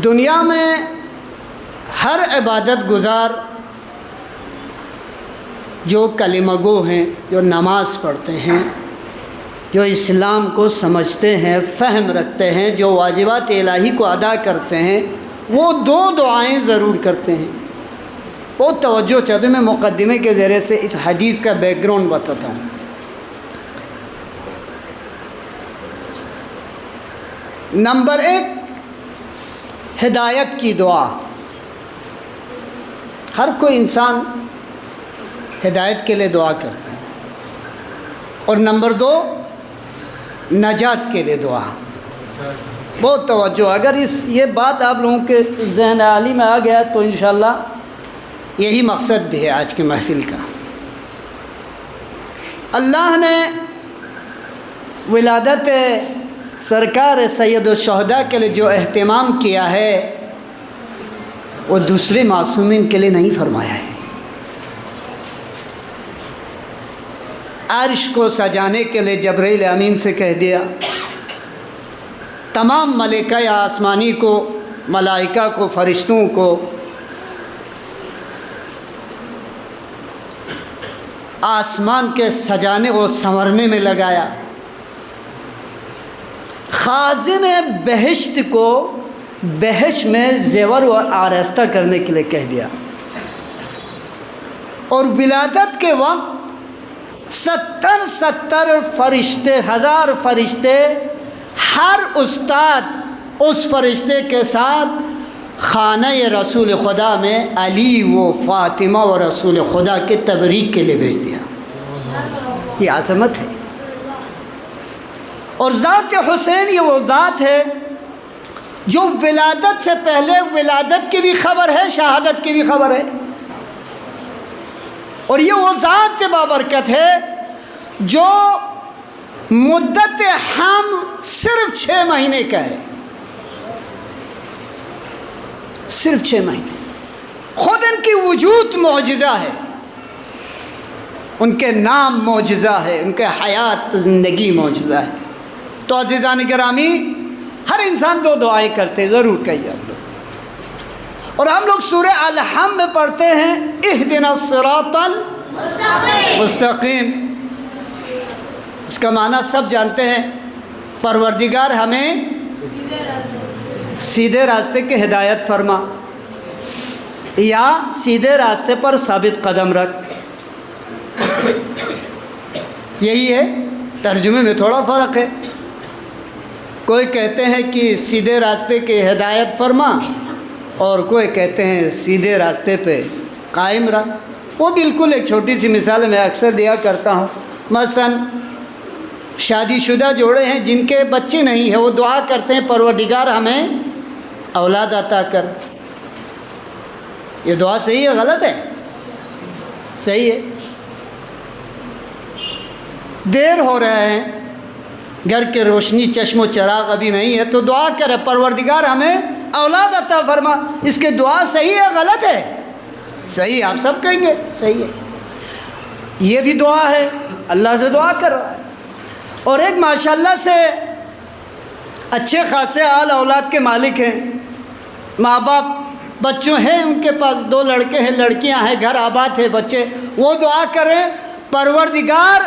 دنیا میں ہر عبادت گزار جو کلمہ گو ہیں، جو نماز پڑھتے ہیں، جو اسلام کو سمجھتے ہیں، فہم رکھتے ہیں، جو واجبات الہی کو ادا کرتے ہیں، وہ دو دعائیں ضرور کرتے ہیں۔ بہت توجہ چاہتے ہیں، میں مقدمے کے ذریعے سے اس حدیث کا بیک گراؤنڈ بتاتا ہوں۔ نمبر 1، ہدایت کی دعا۔ ہر کوئی انسان ہدایت کے لیے دعا کرتا ہے۔ اور نمبر 2، نجات کے لیے دعا۔ بہت توجہ، اگر یہ بات آپ لوگوں کے ذہن عالی میں آ گیا تو انشاءاللہ یہی مقصد بھی ہے آج کی محفل کا۔ اللہ نے ولادت سرکار سید الشہداء کے لیے جو اہتمام کیا ہے وہ دوسرے معصومین کے لیے نہیں فرمایا ہے۔ عرش کو سجانے کے لیے جبرائیل امین سے کہہ دیا، تمام ملائکہ آسمانی کو، ملائکہ کو، فرشتوں کو آسمان کے سجانے اور سنورنے میں لگایا، خازن بہشت کو بہشت میں زیور و آراستہ کرنے کے لیے کہہ دیا۔ اور ولادت کے وقت 70 فرشتے، 1000 فرشتے، ہر استاد اس فرشتے کے ساتھ خانہ رسول خدا میں علی و فاطمہ و رسول خدا کے تبریک کے لیے بھیج دیا۔ یہ عظمت ہے۔ اور ذات حسین یہ وہ ذات ہے جو ولادت سے پہلے ولادت کی بھی خبر ہے، شہادت کی بھی خبر ہے۔ اور یہ وہ ذات بابرکت ہے جو مدت حمل صرف 6 مہینے کا ہے، صرف 6 مہینے۔ خود ان کی وجود معجزہ ہے، ان کے نام معجزہ ہے، ان کے حیات زندگی معجزہ ہے۔ تو عزیزان گرامی، ہر انسان 2 دعائیں کرتے ہیں، ضرور کہیے آپ لوگ۔ اور ہم لوگ سورہ الحم میں پڑھتے ہیں اہدنا الصراط المستقیم۔ اس کا معنی سب جانتے ہیں، پروردگار ہمیں سیدھے راستے کی ہدایت فرما، یا سیدھے راستے پر ثابت قدم رکھ۔ یہی ہے، ترجمے میں تھوڑا فرق ہے۔ کوئی کہتے ہیں کہ سیدھے راستے کی ہدایت فرما، اور کوئی کہتے ہیں سیدھے راستے پہ قائم رہ۔ وہ بالکل ایک چھوٹی سی مثال میں اکثر دیا کرتا ہوں۔ مثلا شادی شدہ جوڑے ہیں جن کے بچے نہیں ہیں، وہ دعا کرتے ہیں پروردگار ہمیں اولاد عطا کر. یہ دعا صحیح ہے غلط ہے؟ صحیح ہے. دیر ہو رہا ہے، گھر کے روشنی چشم و چراغ ابھی نہیں ہے، تو دعا کرے پروردگار ہمیں اولاد عطا فرما. اس کے دعا صحیح ہے غلط ہے؟ صحیح. آپ سب کہیں گے صحیح ہے. یہ بھی دعا ہے، اللہ سے دعا کرو. اور ایک ماشاءاللہ سے اچھے خاصے اعلی اولاد کے مالک ہیں، ماں باپ بچوں ہیں ان کے پاس، 2 لڑکے ہیں لڑکیاں ہیں، گھر آباد ہے بچے، وہ دعا کریں پروردگار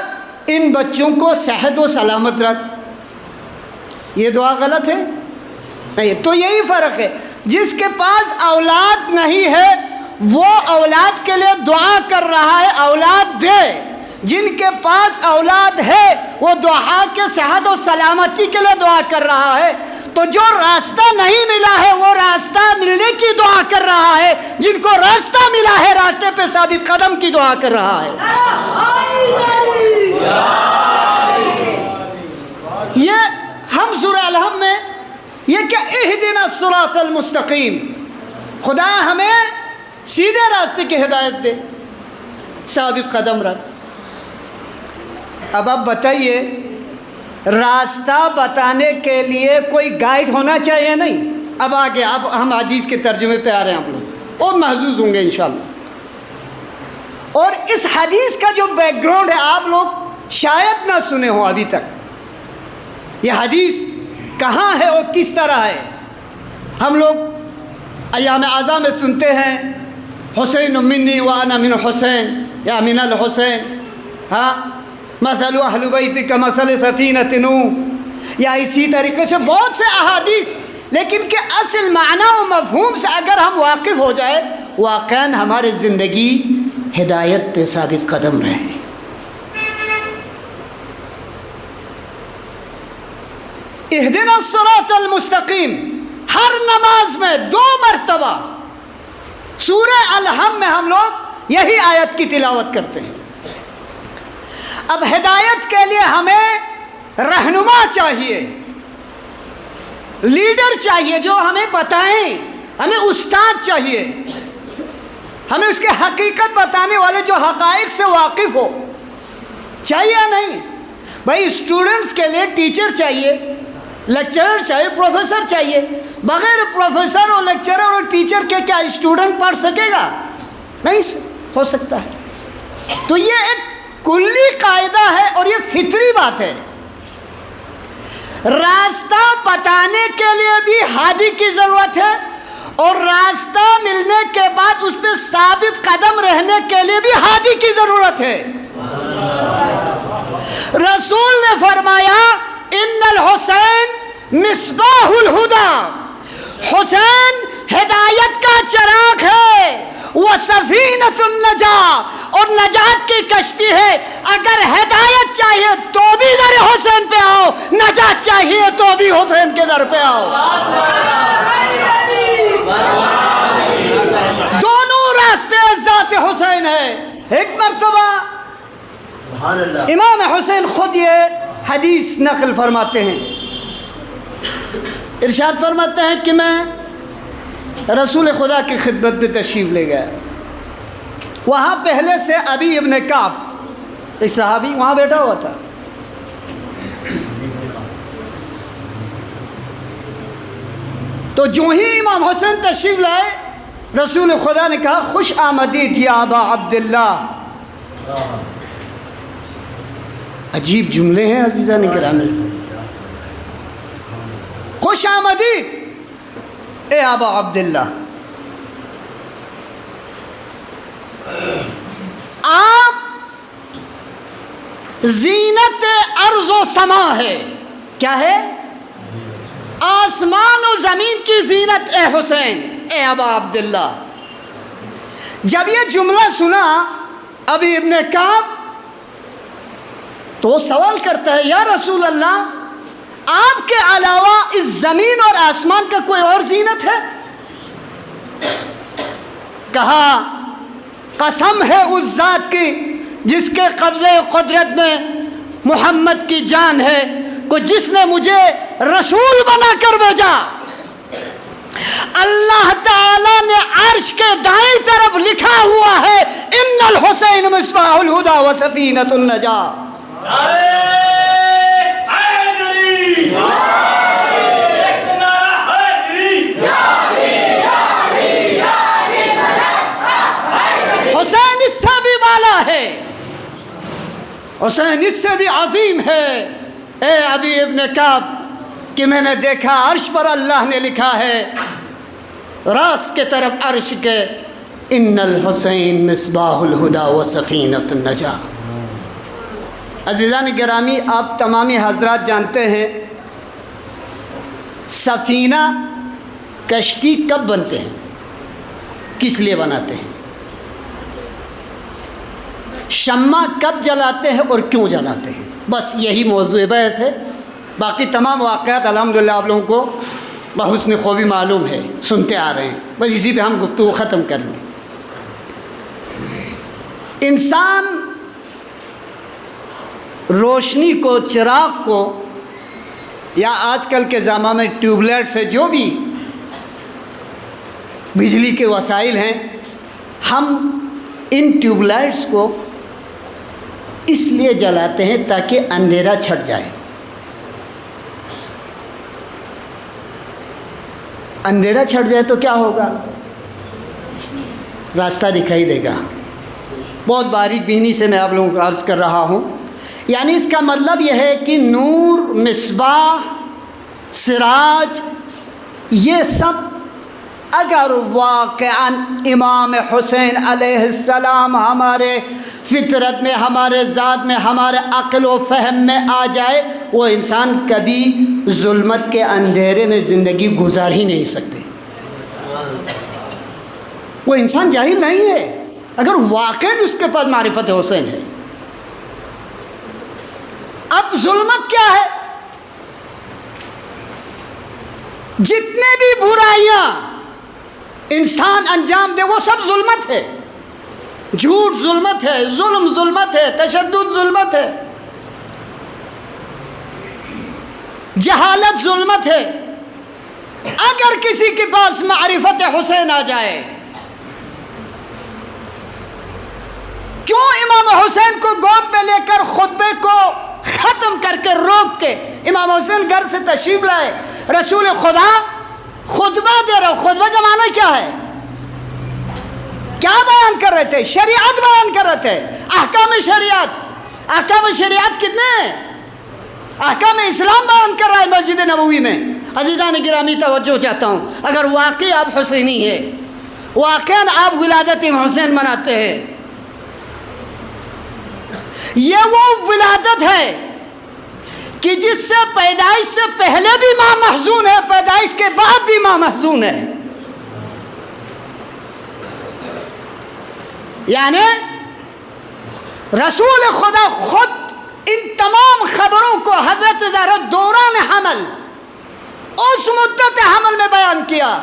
ان بچوں کو صحت و سلامت رکھ. یہ دعا غلط ہے؟ نہیں. تو یہی فرق ہے، جس کے پاس اولاد نہیں ہے وہ اولاد کے لیے دعا کر رہا ہے اولاد دے، جن کے پاس اولاد ہے وہ دعا کے صحت و سلامتی کے لیے دعا کر رہا ہے. تو جو راستہ نہیں ملا ہے وہ راستہ ملنے کی دعا کر رہا ہے، جن کو راستہ ملا ہے راستے پہ ثابت قدم کی دعا کر رہا ہے. یہ ہم سورہ الحم میں یہ کہ اہدنا الصراط المستقیم، خدا ہمیں سیدھے راستے کی ہدایت دے، ثابت قدم رکھ. اب آپ بتائیے، راستہ بتانے کے لیے کوئی گائیڈ ہونا چاہیے نہیں؟ اب آگے اب ہم حدیث کے ترجمے پہ آ رہے ہیں، آپ لوگ اور محظوظ ہوں گے انشاءاللہ. اور اس حدیث کا جو بیک گراؤنڈ ہے آپ لوگ شاید نہ سنے ہوں ابھی تک. یہ حدیث کہاں ہے اور کس طرح ہے؟ ہم لوگ ایام اعزاں میں سنتے ہیں حسین منی وانا من حسین یا من الحسین، ہاں مثل اہل بیت کمثل سفینۃ نوح، یا اسی طریقے سے بہت سے احادیث. لیکن کہ اصل معنی و مفہوم سے اگر ہم واقف ہو جائے واقعاً ہماری زندگی ہدایت پہ ثابت قدم رہے. اہدنا الصراط المستقیم ہر نماز میں 2 مرتبہ سورہ الحم میں ہم لوگ یہی آیت کی تلاوت کرتے ہیں. اب ہدایت کے لیے ہمیں رہنما چاہیے، لیڈر چاہیے جو ہمیں بتائیں، ہمیں استاد چاہیے، ہمیں اس کے حقیقت بتانے والے جو حقائق سے واقف ہو. چاہیے یا نہیں؟ بھائی اسٹوڈنٹس کے لیے ٹیچر چاہیے، لیکچرر چاہیے، پروفیسر چاہیے. بغیر پروفیسر اور لیکچرر اور ٹیچر کے کیا اسٹوڈنٹ پڑھ سکے گا؟ نہیں ہو سکتا ہے. تو یہ ایک کلی قاعدہ ہے اور یہ فطری بات ہے. راستہ بتانے کے لیے بھی ہادی کی ضرورت ہے، اور راستہ ملنے کے بعد اس پہ ثابت قدم رہنے کے لیے بھی ہادی کی ضرورت ہے. رسول نے فرمایا ان الحسین مصباح الہدی، حسین ہدایت کا چراغ ہے، وہ سفینۃ النجاۃ اور نجات کی کشتی ہے. اگر ہدایت چاہیے تو بھی در حسین پہ آؤ، نجات چاہیے تو بھی حسین کے در پہ آؤ. دونوں راستے ذات حسین ہے. ایک مرتبہ امام حسین خود یہ حدیث نقل فرماتے ہیں، ارشاد فرماتے ہیں کہ میں رسول خدا کی خدمت میں تشریف لے گیا. وہاں پہلے سے ابی ابن کعب ایک صحابی وہاں بیٹھا ہوا تھا. تو جو ہی امام حسین تشریف لائے رسول خدا نے کہا خوش آمدید یا ابا عبداللہ. عجیب جملے ہیں عزیزان گرامی. خوش آمدید اے ابا عبداللہ. آپ زینت ارض و سما ہے. کیا ہے؟ آسمان و زمین کی زینت اے حسین اے ابا عبداللہ. جب یہ جملہ سنا ابی ابن کعب تو وہ سوال کرتا ہے یا رسول اللہ آپ کے علاوہ اس زمین اور آسمان کا کوئی اور زینت ہے؟ کہا قسم ہے اس ذات کی جس کے قبضے قدرت میں محمد کی جان ہے کہ جس نے مجھے رسول بنا کر بھیجا. اللہ تعالیٰ نے عرش کے دائیں طرف لکھا ہوا ہے ان الحسین مصباح الہدی و سفینۃ النجاۃ. حسین اس سے بھی بالا ہے، حسین اس سے بھی عظیم ہے. اے ابی ابن کعب کہ میں نے دیکھا عرش پر اللہ نے لکھا ہے راست کے طرف عرش کے ان الحسین مصباح الہدی و سفینۃ النجاۃ. عزیزان گرامی، آپ تمامی حضرات جانتے ہیں سفینہ کشتی کب بنتے ہیں، کس لیے بناتے ہیں، شمع کب جلاتے ہیں اور کیوں جلاتے ہیں، بس یہی موضوع بحث ہے. باقی تمام واقعات الحمدللہ آپ لوگوں کو بحسن خوبی معلوم ہے، سنتے آ رہے ہیں، بس اسی پہ ہم گفتگو ختم کریں گے. انسان روشنی کو، چراغ کو، یا آج کل کے زمانے میں ٹیوب لائٹ سے جو بھی بجلی کے وسائل ہیں، ہم ان ٹیوب لائٹس کو اس لیے جلاتے ہیں تاکہ اندھیرا چھٹ جائے. اندھیرا چھٹ جائے تو کیا ہوگا، راستہ دکھائی دے گا. بہت باریک بینی سے میں آپ لوگوں کو عرض کر رہا ہوں. یعنی اس کا مطلب یہ ہے کہ نور، مصباح، سراج، یہ سب اگر واقعاً امام حسین علیہ السلام ہمارے فطرت میں، ہمارے ذات میں، ہمارے عقل و فہم میں آ جائے، وہ انسان کبھی ظلمت کے اندھیرے میں زندگی گزار ہی نہیں سکتے. وہ انسان جاہل نہیں ہے اگر واقعاً اس کے پاس معرفت حسین ہے. اب ظلمت کیا ہے؟ جتنے بھی برائیاں انسان انجام دے وہ سب ظلمت ہے. جھوٹ ظلمت ہے، ظلم ظلمت ہے، تشدد ظلمت ہے، جہالت ظلمت ہے. اگر کسی کے پاس معرفت حسین آ جائے، کیوں امام حسین کو گود میں لے کر خطبے کو ختم کر کے روک کے امام حسین گھر سے تشریف لائے، رسول خدا خطبہ دے رہا. خطبہ کا معنی کیا ہے؟ کیا بیان کر رہے تھے؟ شریعت بیان کر رہے تھے، احکام شریعت. احکام شریعت کتنے ہیں؟ احکام اسلام بیان کر رہا ہے مسجد نبوی میں. عزیزان گرامی توجہ چاہتا ہوں، اگر واقعی آپ حسینی ہے، واقعاً آپ ولادت حسین مناتے ہیں، یہ وہ ولادت ہے کہ جس سے پیدائش سے پہلے بھی ماں محزون ہے، پیدائش کے بعد بھی ماں محزون ہے. یعنی رسول خدا خود ان تمام خبروں کو حضرت زہرا دوران حمل، اس مدت حمل میں بیان کیا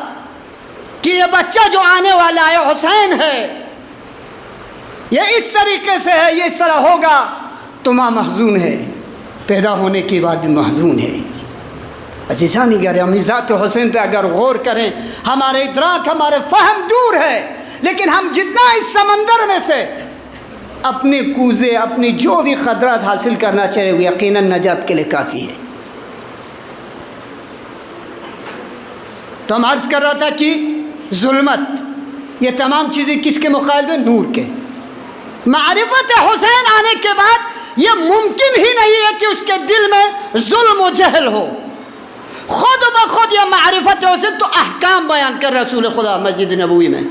کہ یہ بچہ جو آنے والا ہے حسین ہے، یہ اس طریقے سے ہے، یہ اس طرح ہوگا. تو ماں محزون ہے، پیدا ہونے کے بعد بھی محزون ہے. عزیزان گرامی، ذات حسین پہ اگر غور کریں، ہمارے ادراک، ہمارے فہم دور ہے، لیکن ہم جتنا اس سمندر میں سے اپنے کوزے، اپنی جو بھی خطرات حاصل کرنا چاہے وہ یقیناً نجات کے لیے کافی ہے. تو ہم عرض کر رہا تھا کہ ظلمت، یہ تمام چیزیں کس کے مقابلے میں؟ نور کے. معرفت حسین آنے کے بعد یہ ممکن ہی نہیں ہے کہ اس کے دل میں ظلم و جہل ہو. خود بخود یہ معرفت حسین تو احکام بیان کر رسول خدا مسجد نبوی میں.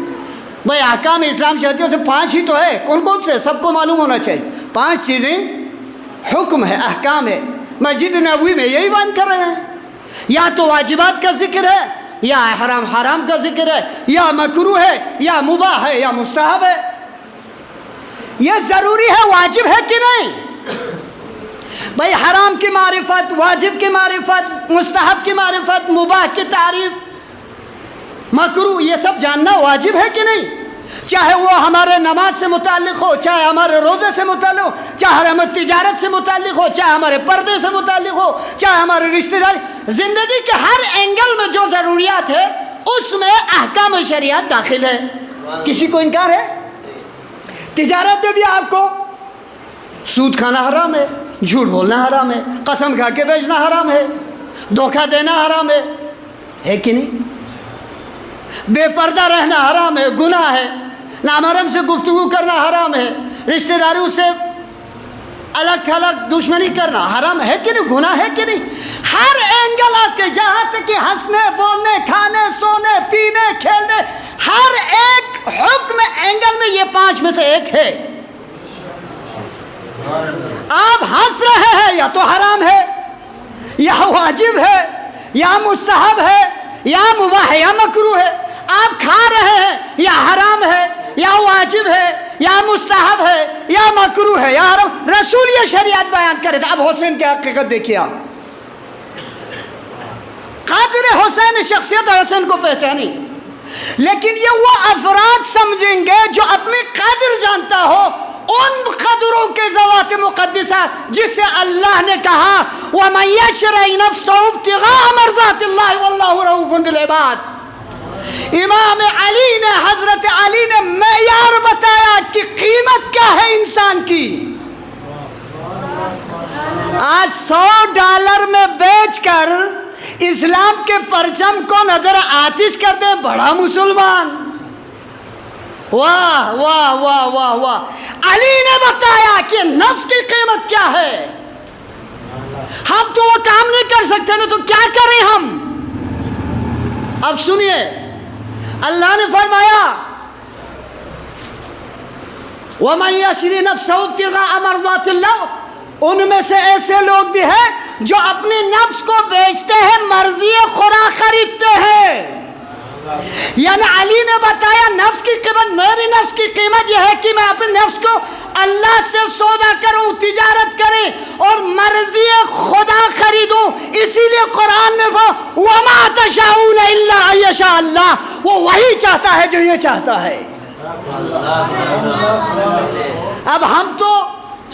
بھائی احکام اسلام شریعت سے 5 ہی تو ہے، کون کون سے؟ سب کو معلوم ہونا چاہیے. 5 چیزیں حکم ہے، احکام ہے، مسجد نبوی میں یہی بیان کر رہے ہیں. یا تو واجبات کا ذکر ہے، یا حرام کا ذکر ہے، یا مکروہ ہے، یا مباح ہے، یا مستحب ہے. یہ ضروری ہے، واجب ہے کہ نہیں؟ بھائی حرام کی معرفت، واجب کی معرفت، مستحب کی معرفت، مباح کی تعریف، مکروہ، یہ سب جاننا واجب ہے کہ نہیں؟ چاہے وہ ہمارے نماز سے متعلق ہو، چاہے ہمارے روزے سے متعلق ہو، چاہے ہمارے تجارت سے متعلق ہو، چاہے ہمارے پردے سے متعلق ہو، چاہے ہمارے رشتہ داری، زندگی کے ہر اینگل میں جو ضروریات ہے اس میں احکام شریعت داخل ہے. کسی کو انکار ہے؟ تجارت میں بھی آپ کو سود کھانا حرام ہے، جھوٹ بولنا حرام ہے، قسم کھا کے بیچنا حرام ہے، دھوکہ دینا حرام ہے کہ نہیں؟ بے پردہ رہنا حرام ہے، گناہ ہے، نامحرم سے گفتگو کرنا حرام ہے، رشتہ داروں سے الگ تھلگ دشمنی کرنا حرام ہے کہ نہیں؟ گناہ ہے کہ نہیں؟ ہر اینگل آپ کے، جہاں تک کہ ہنسنے بولنے کھانے سونے پینے کھیلنے، ہر ایک حکم اینگل میں یہ 5 میں سے ایک ہے. آپ ہنس رہے ہیں یا تو حرام ہے یا واجب ہے یا مستحب ہے یا مباح ہے یا مکروہ ہے. آپ کھا رہے ہیں یا حرام ہے یا واجب ہے یا مستحب ہے یا مکروہ ہے یا حرام. رسول یہ شریعت بیان کرے تھے. اب حسین کی حقیقت دیکھیے آپ. قادر حسین شخصیت حسین کو پہچانی، لیکن یہ وہ افراد سمجھیں گے جو اپنی قدر جانتا ہو ان قدروں کے ذوات مقدسہ جس سے اللہ نے کہا وَمَن يَشْرَعِ نَفْسَهُ ابْتِغَاءَ مَرْضَاتِ اللَّهِ وَاللَّهُ رَءُوفٌ بِالْعِبَادِ. امام علی نے، حضرت علی نے معیار بتایا کہ قیمت کیا ہے انسان کی. آج $100 میں بیچ کر اسلام کے پرچم کو نظر آتش کر دیں بڑا مسلمان. واہ واہ واہ واہ واہ. علی نے بتایا کہ نفس کی قیمت کیا ہے. ہم تو وہ کام نہیں کر سکتے نا، تو کیا کریں ہم؟ اب سنیے، اللہ نے فرمایا وَمَن يَشْرِ نَفْسَهُ ابْتِغَاءَ مَرْضَاتِ اللَّهِ. ان میں سے ایسے لوگ بھی ہیں جو اپنے نفس کو بیچتے ہیں، مرضی خدا خریدتے ہیں. یعنی علی نے بتایا نفس کی قیمت، میری نفس کی قیمت یہ ہے کہ میں اپنے نفس کو اللہ سے سودا کروں، تجارت کریں اور مرضی خدا خریدوں. اسی لیے قرآن میں وَمَا تَشَاءُونَ إِلَّا أَن يَشَاءَ اللَّهُ، وہ وہی چاہتا ہے جو یہ چاہتا ہے. اب ہم تو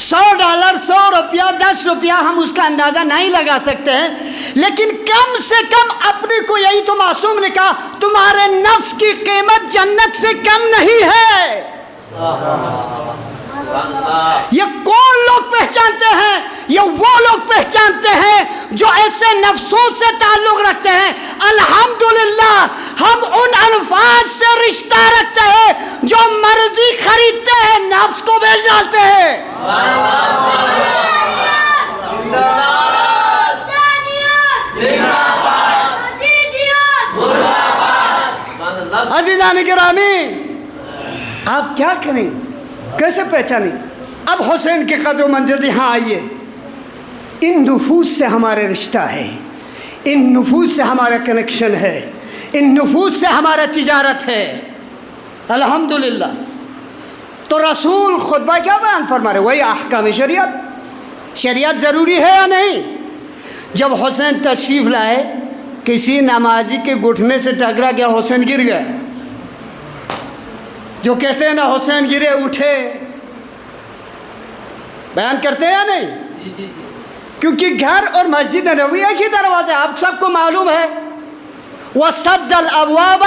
$100 100 10 روپیہ ہم اس کا اندازہ نہیں لگا سکتے ہیں، لیکن کم سے کم اپنے کو، یہی تو معصوم نے کہا تمہارے نفس کی قیمت جنت سے کم نہیں ہے. یہ کون لوگ پہچانتے ہیں؟ یہ وہ لوگ پہچانتے ہیں جو ایسے نفسوں سے تعلق رکھتے ہیں. الحمدللہ ہم ان الفاظ سے رشتہ رکھتے ہیں جو مرضی خریدتے ہیں، نفس کو بیچ ڈالتے ہیں. عزیزان گرامی، آپ کیا کریں، کیسے پہچانیں؟ اب حسین کی قدر و منزل یہاں آئیے. ان نفوس سے ہمارے رشتہ ہے، ان نفوس سے ہمارا کنیکشن ہے، ان نفوس سے ہمارا تجارت ہے. الحمدللہ. تو رسول خطبہ کیا بیان فرما رہے؟ وہی احکام شریعت. شریعت ضروری ہے یا نہیں؟ جب حسین تشریف لائے، کسی نمازی کے گھٹنے سے ٹکرا گیا، حسین گر گیا. جو کہتے ہیں نا حسین گرے اٹھے، بیان کرتے ہیں یا نہیں؟ کیونکہ گھر اور مسجد نبوی ایک ہی دروازہ، آپ سب کو معلوم ہے. وَسَدَّ الْأَبْوَابَ،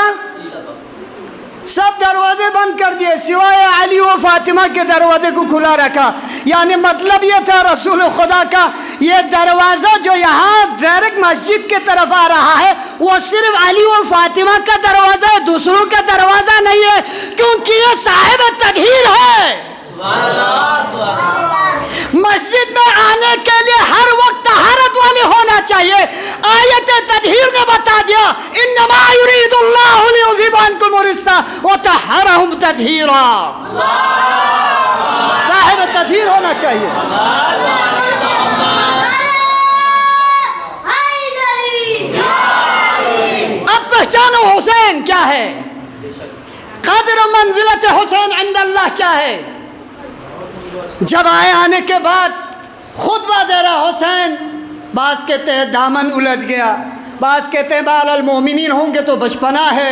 سب دروازے بند کر دیے سوائے علی و فاطمہ کے دروازے کو کھلا رکھا. یعنی مطلب یہ تھا رسول خدا کا، یہ دروازہ جو یہاں ڈائریکٹ مسجد کے طرف آ رہا ہے وہ صرف علی و فاطمہ کا دروازہ ہے، دوسروں کا دروازہ نہیں ہے، کیونکہ یہ صاحب تطہیر ہے. مسجد میں آنے کے لیے ہر وقت طہارت والے ہونا چاہیے. آیت تطہیر نے بتا دیا انما یرید اللہ لیذھب عنکم الرجس وطہرکم تطہیرا. صاحب تطہیر ہونا چاہیے. اب پہچانو حسین کیا ہے، قدر منزلت حسین عند اللہ کیا ہے. جب آنے کے بعد خطبہ دے رہا حسین، بعض کہتے ہیں دامن الجھ گیا، بعض کہتے ہیں بال المومنین ہوں گے تو بچپنا ہے.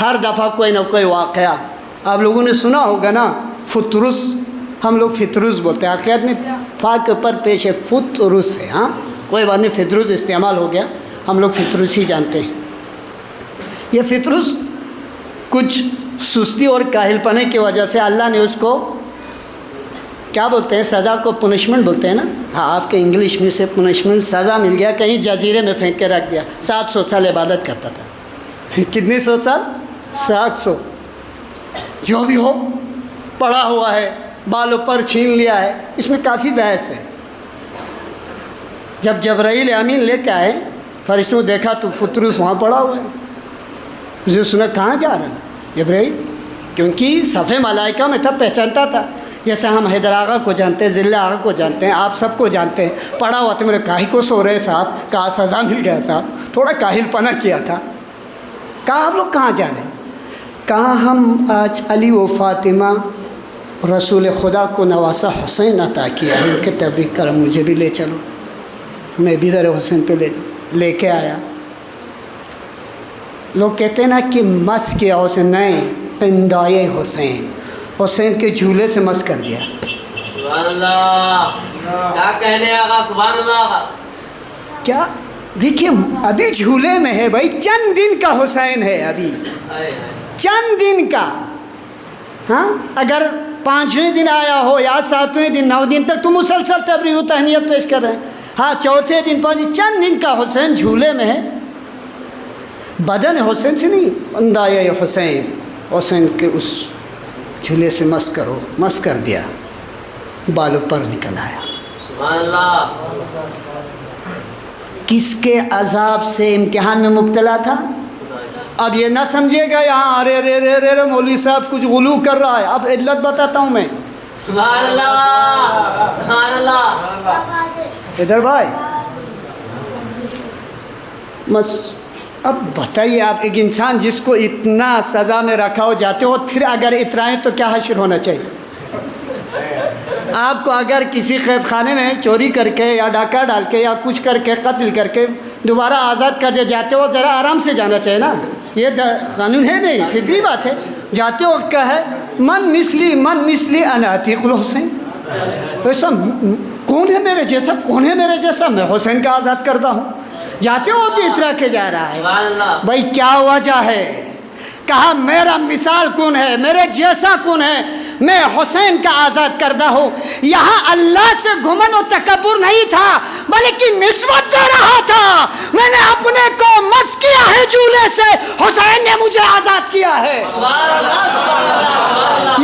ہر دفعہ کوئی نہ کوئی واقعہ آپ لوگوں نے سنا ہوگا نا، فطرس، ہم لوگ فطرس بولتے ہیں، عقیدت میں فا کے اوپر پیش ہے، فطرس ہے، ہاں کوئی بات نہیں، فطرس استعمال ہو گیا، ہم لوگ فطرس ہی جانتے ہیں۔ یہ فطرس کچھ سستی اور کاہل پنے کی وجہ سے اللہ نے اس کو کیا بولتے ہیں، سزا کو پنشمنٹ بولتے ہیں نا، ہاں آپ کے انگلش میں سے پنشمنٹ، سزا مل گیا، کہیں جزیرے میں پھینک کے رکھ دیا، 700 سال عبادت کرتا تھا۔ کتنے 100 سال؟ 700۔ جو بھی ہو، پڑا ہوا ہے، بالوں پر چھین لیا ہے، اس میں کافی بحث ہے۔ جب جبرائیل امین لے کے آئے، فرشتوں دیکھا تو فطرس وہاں پڑا ہوا ہے، اسے سنا کہاں جا رہا ہے جبرائیل، کیونکہ صفِ ملائکہ میں تب پہچانتا تھا، جیسے ہم حیدر آغا کو جانتے ہیں، ضلع آغا کو جانتے ہیں، آپ سب کو جانتے ہیں، پڑا ہوا تھا، میرے کاہی کو سو رہے صاحب، کہا سزا مل گیا صاحب، تھوڑا کاہل پنہ کیا تھا، کہا آپ لوگ کہاں جا رہے ہیں؟ کہا ہم آج علی و فاطمہ رسول خدا کو نواسہ حسین عطا کیا ہے، کہ تبریک کرم مجھے بھی لے چلو، میں بھی در حسین پہ لے کے آیا۔ لوگ کہتے ہیں نا کہ مس کیا حسین، نہیں، پندائے حسین، حسین کے جھولے سے مس کر دیا۔ سبحان اللہ، کیا کہنے آقا، سبحان اللہ آقا۔ کیا دیکھیے، ابھی جھولے میں ہے بھائی، چند دن کا حسین ہے، ابھی چند دن کا، ہاں اگر 5ویں دن آیا ہو یا 7ویں دن، 9 دن تک تو مسلسل تبریک و تہنیت پیش کر رہے ہیں، ہاں 4تھے دن 5 چند دن کا حسین جھولے میں ہے، بدن حسین سے نہیں، اندائے حسین، حسین کے اس جھولے سے مس کرو، مس کر دیا، بالوں پر نکل آیا۔ سبحان اللہ۔ کس کے عذاب سے امتحان میں مبتلا تھا؟ اب یہ نہ سمجھے گا یہاں ارے رے رے رے رے مولوی صاحب کچھ غلو کر رہا ہے، اب علت بتاتا ہوں میں۔ سبحان اللہ، سبحان اللہ۔ ادھر بھائی اب بتائیے، آپ ایک انسان جس کو اتنا سزا میں رکھا ہو، جاتے ہو پھر اگر اترائیں تو کیا حشر ہونا چاہیے؟ آپ کو اگر کسی قید خانے میں چوری کر کے یا ڈاکہ ڈال کے یا کچھ کر کے قتل کر کے دوبارہ آزاد کر دیا جاتے ہو، ذرا آرام سے جانا چاہیے نا، یہ قانون ہے نہیں، فطری بات ہے۔ جاتے وقت کیا ہے، من مثلی انا عتیق الحسین، ایسا کون ہے میرے جیسا، کون ہے میرے جیسا، میں حسین کا آزاد کردہ ہوں، جاتے ہو بھی اترا کے جا رہا ہے۔ بھائی کیا وجہ ہے؟ کہا میرا مثال کون ہے، میرے جیسا کون ہے، میں حسین کا آزاد کردہ ہوں۔ یہاں اللہ سے گھمنڈ و تکبر نہیں تھا بلکہ نسبت دے رہا تھا، میں نے اپنے کو مس کیا ہے جھولے سے، حسین نے مجھے آزاد کیا ہے۔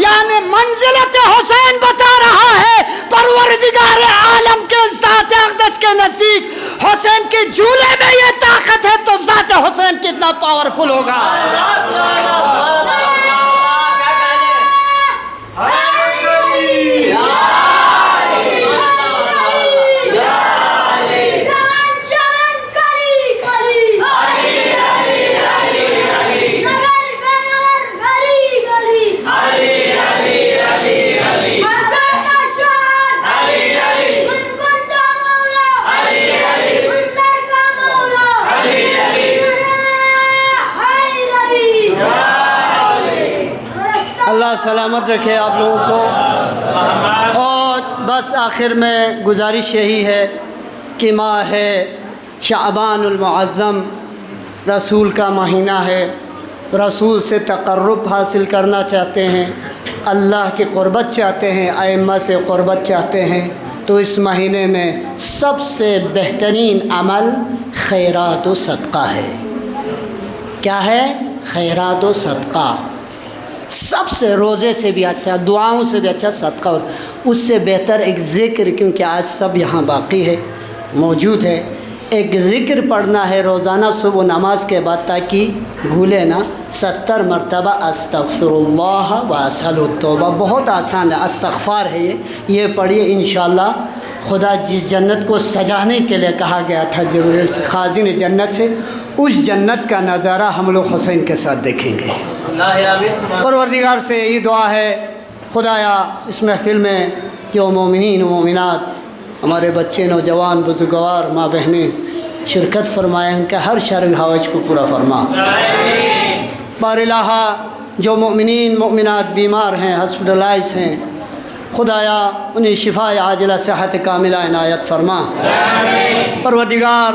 یعنی منزلت حسین بتا رہا ہے پروردگار عالم کے ذات اقدس کے نزدیک، حسین کے جھولے میں یہ طاقت ہے تو ذات حسین کتنا پاورفل ہوگا۔ اللہ سلامت رکھے آپ لوگوں کو۔ اور بس آخر میں گزارش یہی ہے کہ ماہ شعبان المعظم رسول کا مہینہ ہے، رسول سے تقرب حاصل کرنا چاہتے ہیں، اللہ کی قربت چاہتے ہیں، ائمہ سے قربت چاہتے ہیں، تو اس مہینے میں سب سے بہترین عمل خیرات و صدقہ ہے۔ کیا ہے؟ خیرات و صدقہ۔ سب سے روزے سے بھی اچھا، دعاؤں سے بھی اچھا صدقہ، اور اس سے بہتر ایک ذکر، کیونکہ آج سب یہاں باقی ہے، موجود ہے، ایک ذکر پڑھنا ہے روزانہ صبح نماز کے بعد، تاکہ بھولے نہ، 70 مرتبہ استغفر اللہ و اسأل التوبہ، بہت آسان ہے، استغفار ہے یہ پڑھیے، انشاءاللہ خدا جس جنت کو سجانے کے لیے کہا گیا تھا جبریل سے، خازن جنت سے، اس جنت کا نظارہ ہم لوگ حسین کے ساتھ دیکھیں گے۔ پروردگار سے یہی دعا ہے، خدایا اس محفل میں جو مومنین و مومنات، ہمارے بچے، نوجوان، بزرگوار، ماں بہنیں شرکت فرمائے، ان کا ہر شرعی حوائج کو پورا فرما۔ بار الہا جو مومنین مومنات بیمار ہیں ہاسپٹلائز ہیں خدایا انہیں شفا عاجلہ صحت کاملہ عنایت فرما۔ پروردگار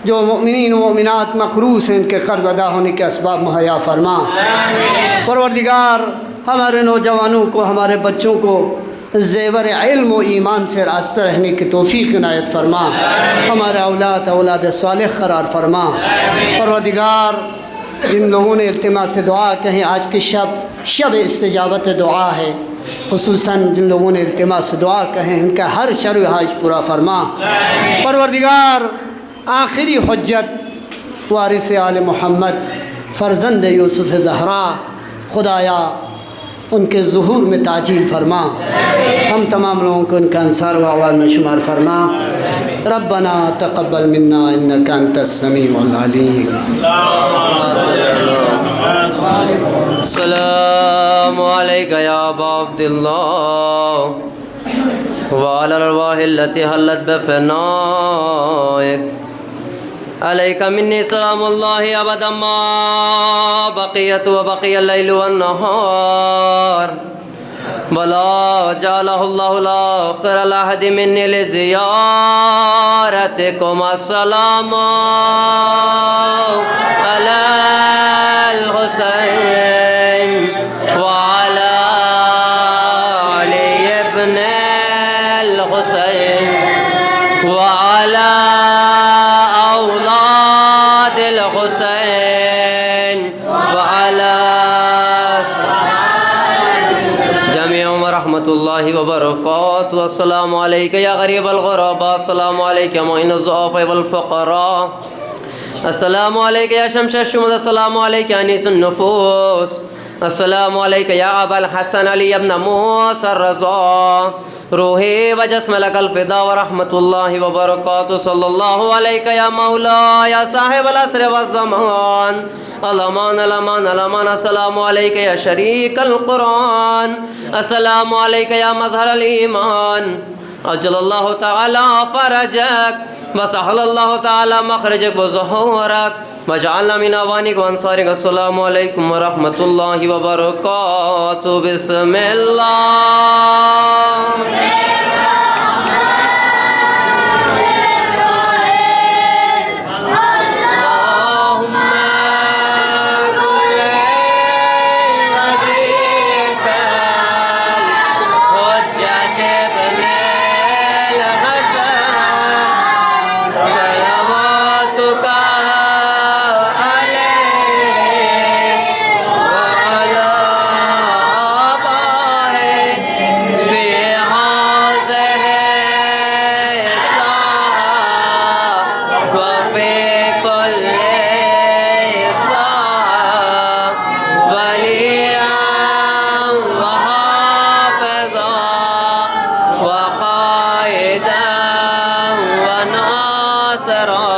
جو مومنین و مومنات مقروض ہیں ان کے قرض ادا ہونے کے اسباب مہیا فرما۔ پروردگار ہمارے نوجوانوں کو ہمارے بچوں کو زیور علم و ایمان سے راستہ رہنے کی توفیق عنایت فرما۔ ہمارے اولاد صالح قرار فرما۔ پروردگار جن لوگوں نے التماس دعا کہیں آج کی شب استجابت دعا ہے، خصوصاً جن لوگوں نے التماس دعا کہیں ان کا ہر شر و حاج پورا فرما۔ پروردگار آخری حجت وارث آل محمد فرزند یوسف زہرا خدایا ان کے ظہور میں تعجیل فرما۔ ہم تمام لوگوں کو ان کا انصار و اعوان میں شمار فرما۔ ربنا تقبل منا انک انت السمیع العلیم۔ السلام علیکہ یا ابا عبداللہ وعلی الارواح التي حلت بفنائک علیک منی سلام اللہ ابدا ما بقیت وبقی اللیل والنہار ولا جعلہ اللہ الآخر لحد منی لزیارتکم۔ السلام علی الحسین وعلی علی ابن الحسین وعلی اولاد الحسین وعلی جميعهم ورحمة الله وبركاته۔ والسلام عليك يا غريب الغرباء، السلام عليك يا معين الضعفاء والفقراء، السلام عليك يا شمس الشموس، السلام عليك يا أنيس النفوس، السلام عليك يا أبا الحسن علي بن موسى الرضا، روحي وجسم لك الفداء ورحمة الله وبركاته۔ صلى الله عليك يا مولاي يا صاحب العصر والزمان، الامان الامان الامان۔ السلام عليك يا شريك القرآن، السلام عليك يا مظهر الإيمان، أجل الله تعالى فرجك وسهل الله تعالى مخرجك وظهورك وجعلنا من أوانك وأنصارك۔ السلام عليكم ورحمة الله وبركاته۔ بسم الله وناصرا